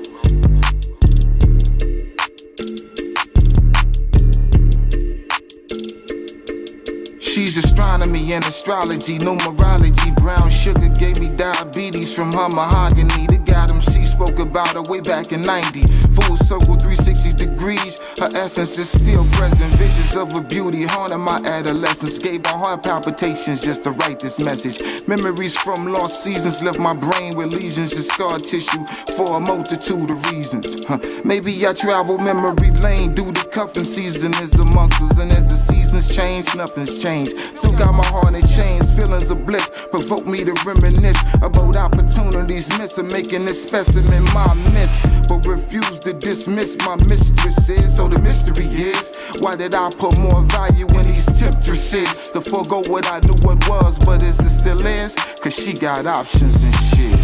She's astronomy and astrology, numerology. Brown sugar gave me diabetes from her mahogany. The God MC spoke about her way back in 90. Full circle 360 degrees, her essence is still present. Visions Visions of a beauty haunted my adolescence. Gave my heart palpitations just to write this message. Memories from lost seasons left my brain with lesions and scar tissue for a multitude of reasons. Maybe I travel memory lane due to cuffing season is amongst us. And as the seasons change, nothing's changed. Still got my heart in chains, feelings of bliss provoke me to reminisce about opportunities missing, making this specimen my miss, but refuse to dismiss my mistresses. So the mystery is, why did I put more value in these temptresses? To forego what I knew what was, but is it still is? Cause she got options and shit.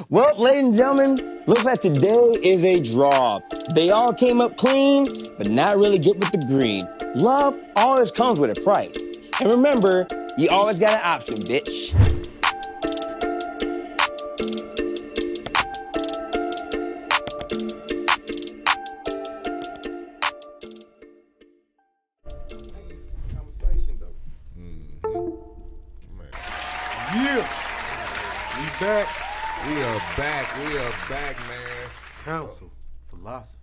Well, ladies and gentlemen, looks like today is a draw. They all came up clean, but not really get with the green. Love always comes with a price. And remember, you always got an option, bitch. Yeah. We back. We are back. We are back, man. Council, philosophy.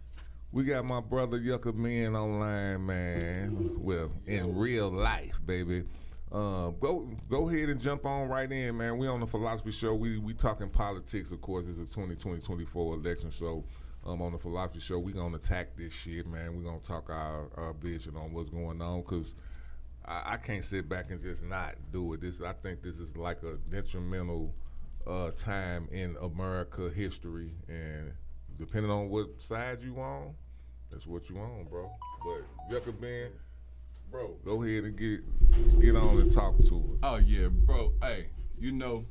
We got my brother Yucca Men online, man. Well, in real life, baby. Go ahead and jump on right in, man. We on the Philosophy Show. We talking politics, of course. It's a 2020-24 election, so on the Philosophy Show, we gonna attack this shit, man. We gonna talk our vision on what's going on, because I can't sit back and just not do it. I think this is like a detrimental time in America history, and depending on what side you on, that's what you on, bro. But Yucca Ben, bro, go ahead and get on and talk to it. Oh yeah, bro. Hey, you know,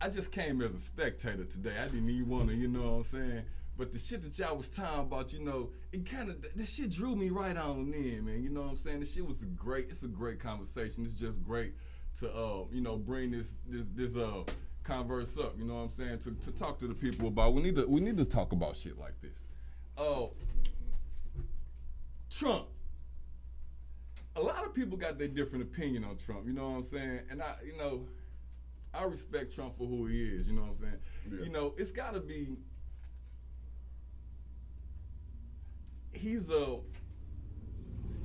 I just came as a spectator today. I didn't even want to, you know what I'm saying? But the shit that y'all was talking about, you know, it kind of, this shit drew me right on in, man. You know what I'm saying? This shit was it's a great conversation. It's just great to, you know, bring this converse up. You know what I'm saying? To talk to the people about. We need to talk about shit like this. Trump. A lot of people got their different opinion on Trump. You know what I'm saying? And I respect Trump for who he is. You know what I'm saying? Yeah. You know, it's got to be.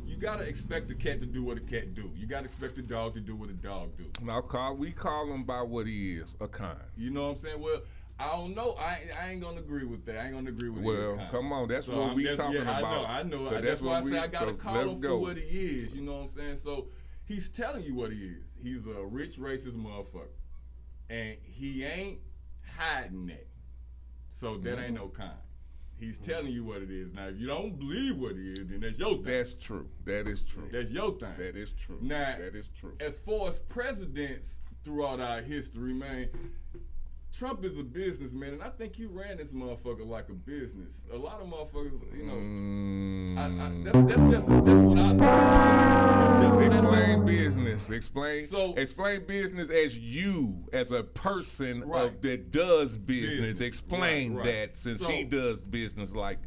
You gotta expect the cat to do what a cat do. You gotta expect the dog to do what a dog do. Now, we call him by what he is, a kind. You know what I'm saying? Well, I don't know. I ain't gonna agree with that. I ain't gonna agree with that. Well, come on, that's what we talking about. I know. That's why I say I gotta call him for what he is. You know what I'm saying? So he's telling you what he is. He's a rich, racist motherfucker, and he ain't hiding that. So that ain't no kind. He's telling you what it is. Now, if you don't believe what he is, then that's your thing. That's true. That is true. That's your thing. That is true. Now, that is true. As far as presidents throughout our history, man, Trump is a businessman, and I think he ran this motherfucker like a business. A lot of motherfuckers, you know, that's what I think. Explain business. Explain business as you, as a person that does business. Explain that since he does business like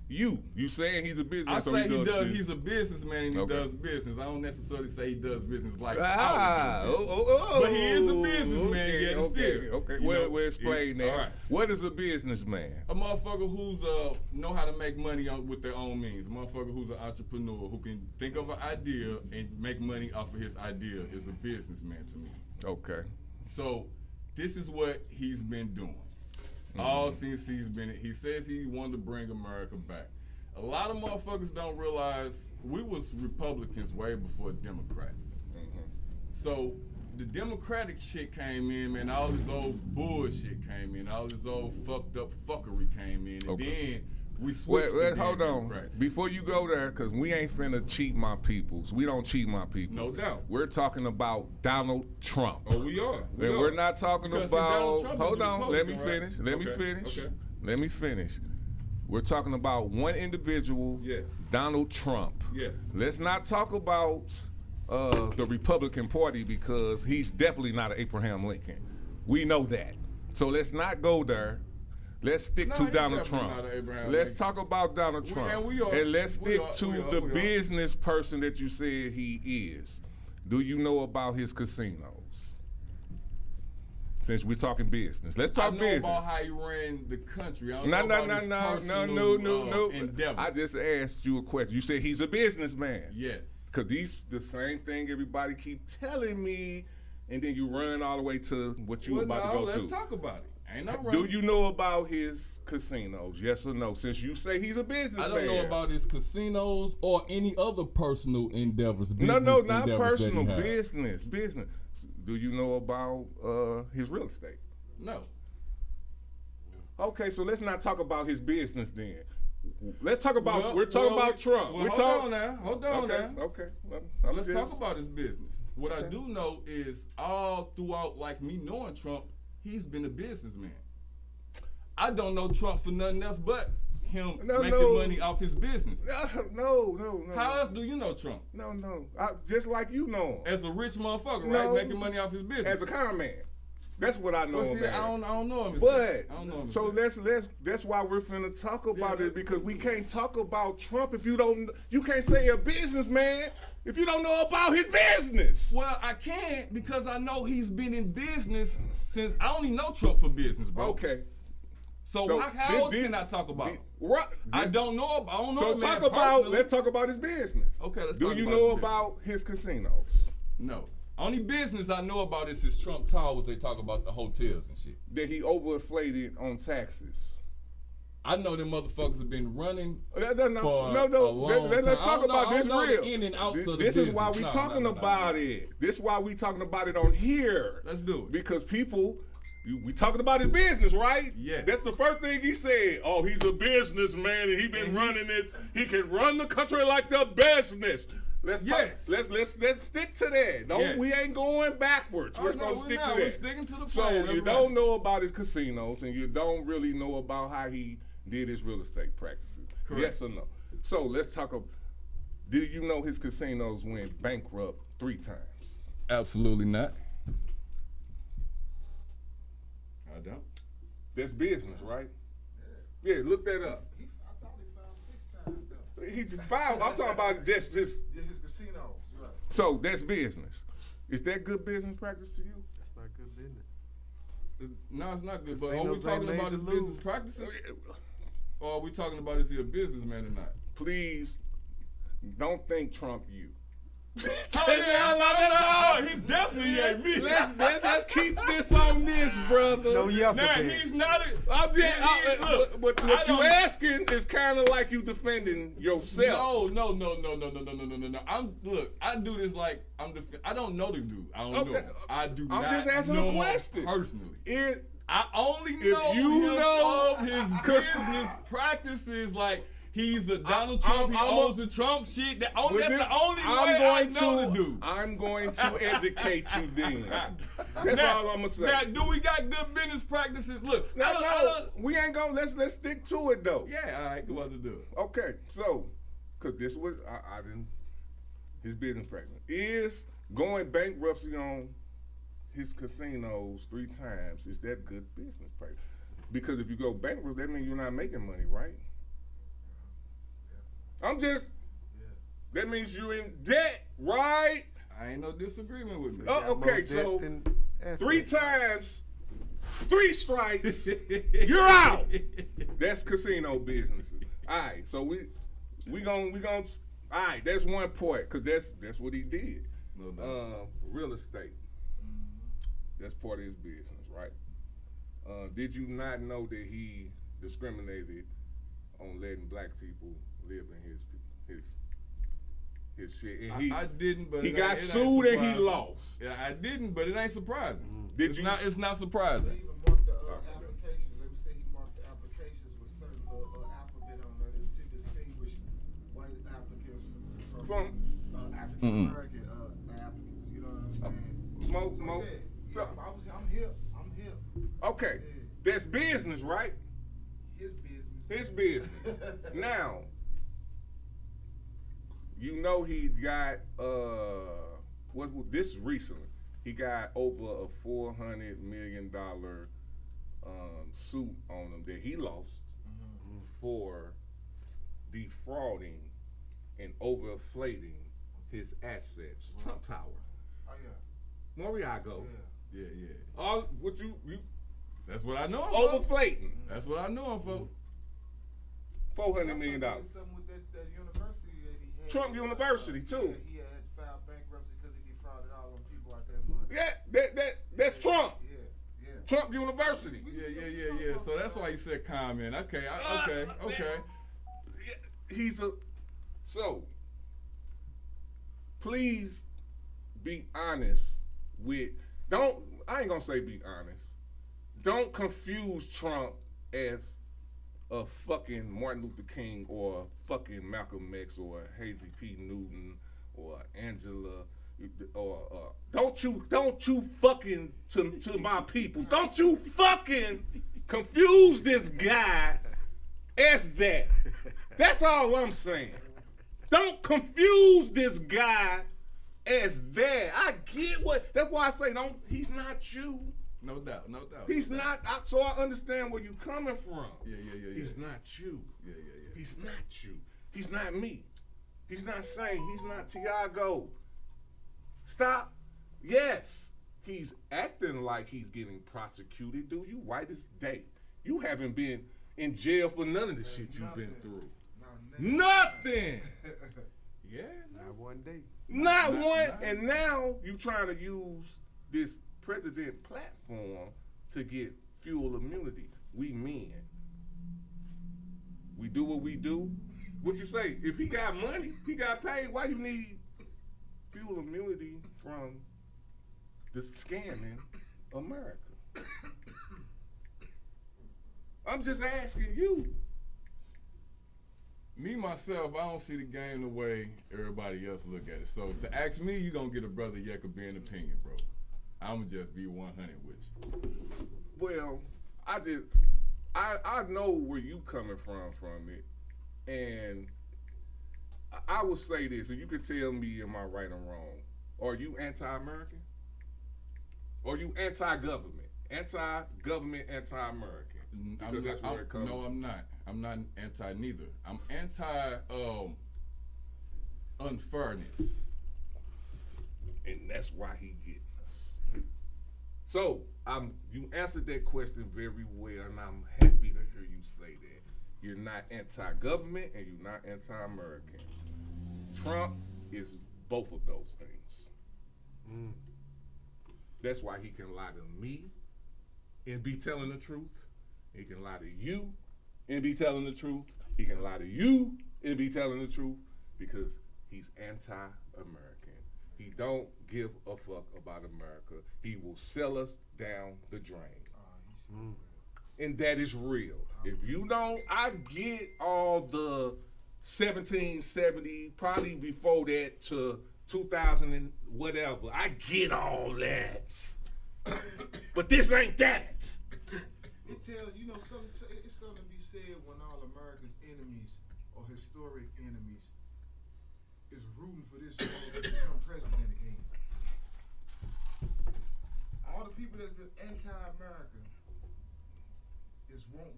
you. You saying he's a businessman? I say he's a businessman and he does business. I don't necessarily say he does business like but he is a businessman yet still. Okay. Well, explain that. All right. What is a businessman? A motherfucker who's know how to make money with their own means. A motherfucker who's an entrepreneur who can think of an idea and make money off of his idea is a businessman to me. Okay. So this is what he's been doing. All since he says he wanted to bring America back. A lot of motherfuckers don't realize we was Republicans way before Democrats. So the Democratic shit came in, man, all this old bullshit came in, all this old fucked up fuckery came in, and then we switched to hold on. Before you go there, because we ain't finna cheat my peoples. We don't cheat my people. No doubt. We're talking about Donald Trump. Oh, we are. We're not talking because about. Hold on. Let me finish. Let me finish. We're talking about one individual. Yes. Donald Trump. Yes. Let's not talk about the Republican Party, because he's definitely not an Abraham Lincoln. We know that. So let's not go there. Let's stick to Donald Trump. Let's talk about Donald Trump. And let's stick to the business person that you said he is. Do you know about his casinos? Since we're talking business, let's talk I know business. about how he ran the country. I don't No, know about his personal endeavors. I just asked you a question. You said he's a businessman. Yes. Because he's the same thing everybody keep telling me, and then you run all the way to what you about to go let's to. talk about it. Ain't no Do you know about his casinos? Yes or no? Since you say he's a businessman. I don't know about his casinos or any other personal endeavors. No, not endeavors personal. that he had. Business. Do you know about his real estate? No. Okay, so let's not talk about his business then. Let's talk about. We're talking well, about Trump. Well, hold on now. Okay. Let's talk about his business. What I do know is all throughout, like me knowing Trump, he's been a businessman. I don't know Trump for nothing else but him making money off his business. No. How else do you know Trump? No. Just like you know him. As a rich motherfucker, right? Making money off his business. As a con man. That's what I know him as. I don't know him as But that. I don't know him as so that. that's why we're finna talk about it, because we can't talk about Trump if you can't say a businessman if you don't know about his business. Well, I can't because I know he's been in business since I only know Trump for business, bro. Okay. So how else can I talk about him? Right. I don't know. I don't know. So let's talk about his business. Okay, let's Do talk you about know his about his casinos? No. Only business I know about is his Trump Towers. They talk about the hotels and shit. That he overinflated on taxes. I know them motherfuckers have been running for Let's a long let's time. talk about this real. The in and outs of the this business. is why we talking about it. This is why we talking about it on here. Let's do it. Because people, we talking about his business, right? Yes. That's the first thing he said. Oh, he's a businessman and he been running it. He can run the country like the business. Let's stick to that. No, we ain't going backwards. We're gonna stick to that. We're sticking to the plan. So you don't know about his casinos, and you don't really know about how he did his real estate practices. Correct. Yes or no? So let's talk about. Did you know his casinos went bankrupt 3 times? Absolutely not. I don't. That's business, right? Yeah, look that up. I thought he filed 6 times though. He just filed. I'm talking about just his casinos, right? So that's business. Is that good business practice to you? That's not good business. No, it's not good. But are Casinos we talking ain't about his made to business lose. practices? Or are we talking about is he a businessman or not? Please don't think Trump you. No, he's definitely ain't me. Let's keep this on this, brother. No yucca. Nah, he's not a. But what you asking is kind of like you defending yourself. No. I do this like I don't know the dude. I don't know. I do not. I'm just asking know a question. him personally. I only know him of his business practices, like. He's a Donald Trump. He owns the Trump shit. That's the only way I know the dude. I'm going to educate you then. That's all I'm gonna say. Now, do we got good business practices? Look, we ain't gonna. Let's stick to it though. Yeah, all right. Come on to do it. Okay, so because this was I didn't. His business practice is going bankruptcy on his casinos 3 times. Is that good business practice? Because if you go bankrupt, that means you're not making money, right? That means you're in debt, right? I ain't no disagreement with me. Okay, so 3 times, 3 strikes, you're out. That's casino business. All right, so we gonna, all right, that's one point, because that's what he did. Real estate, that's part of his business, right? Did you not know that he discriminated on letting black people live in his shit? And I didn't, but he got sued and he lost. Yeah, I didn't, but it ain't surprising. It's not They surprising. even marked the applications. They would say he marked the applications with certain alphabet on there to distinguish white applicants from African American applicants. You know what I'm saying? I'm here. Okay, that's business, right? His business. Now, you know he got this recently. He got over a $400 million suit on him that he lost for defrauding and overinflating his assets. Trump Tower. Oh yeah. Moriago. Yeah. All what you That's what I know him overflating. That's what I know him for. $400 million. Something with that university that he had. Trump University too. He had to file bankruptcy because he defrauded all them people out that money. Yeah, that's Trump. Yeah. Trump University. Yeah. So that's why he said comment. Okay. So please be honest with. I ain't gonna say be honest. Don't confuse Trump as a fucking Martin Luther King or a fucking Malcolm X or a Hazy P. Newton or Angela or don't you fucking to my people. Don't you fucking confuse this guy as that. That's all I'm saying. Don't confuse this guy as that. I get that's why I say he's not you. No doubt. He's not. So I understand where you coming from. Yeah. He's not you. Yeah. He's not you. He's not me. He's not Saint. He's not Tiago. Stop. Yes, he's acting like he's getting prosecuted. Do you? Right as day. You haven't been in jail for none of the shit you've been through. Nothing. Yeah. Not one day. Not one. And now you trying to use this president platform to get fuel immunity. We men. We do what we do. What you say? If he got money, he got paid. Why you need fuel immunity from the scamming America? I'm just asking you. Me, myself, I don't see the game the way everybody else look at it. So to ask me, you gonna get a brother Jacobean opinion, bro. I'ma just be 100 with you. Well, I know where you coming from it, and I will say this, and you can tell me am I right or wrong. Are you anti-American? Or are you anti-government? Anti-government, anti-American? That's where it comes. No, I'm not. I'm not anti neither. I'm anti unfairness. And that's why he getting us. So you answered that question very well, and I'm happy to hear you say that. You're not anti-government and you're not anti-American. Trump is both of those things. That's why he can lie to me and be telling the truth. He can lie to you and be telling the truth. He can lie to you and be telling the truth because he's anti-American. He don't give a fuck about America. He will sell us down the drain. And that is real. If you don't, I get all the 1770, probably before that to 2000 and whatever. I get all that. But this ain't that. It tells, it's something to be said when all America's enemies or historic enemies is rooting for this man to become president again. All the people that's been anti-America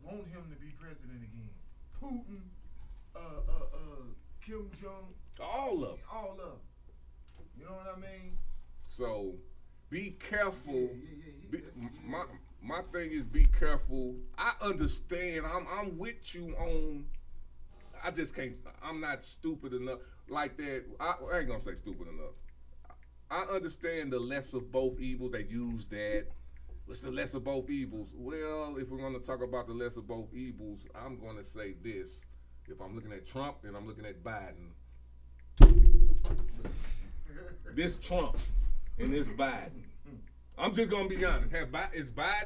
want him to be president again. Putin, Kim Jong, all of them. You know what I mean? So be careful. My thing is be careful. I understand. I'm with you on. I just can't. I'm not stupid enough like that. I ain't gonna say stupid enough. I understand the less of both evils. They use that. What's the less of both evils? Well, if we're gonna talk about the less of both evils, I'm gonna say this. If I'm looking at Trump and I'm looking at Biden, this Trump and this Biden. I'm just gonna be honest. Is Biden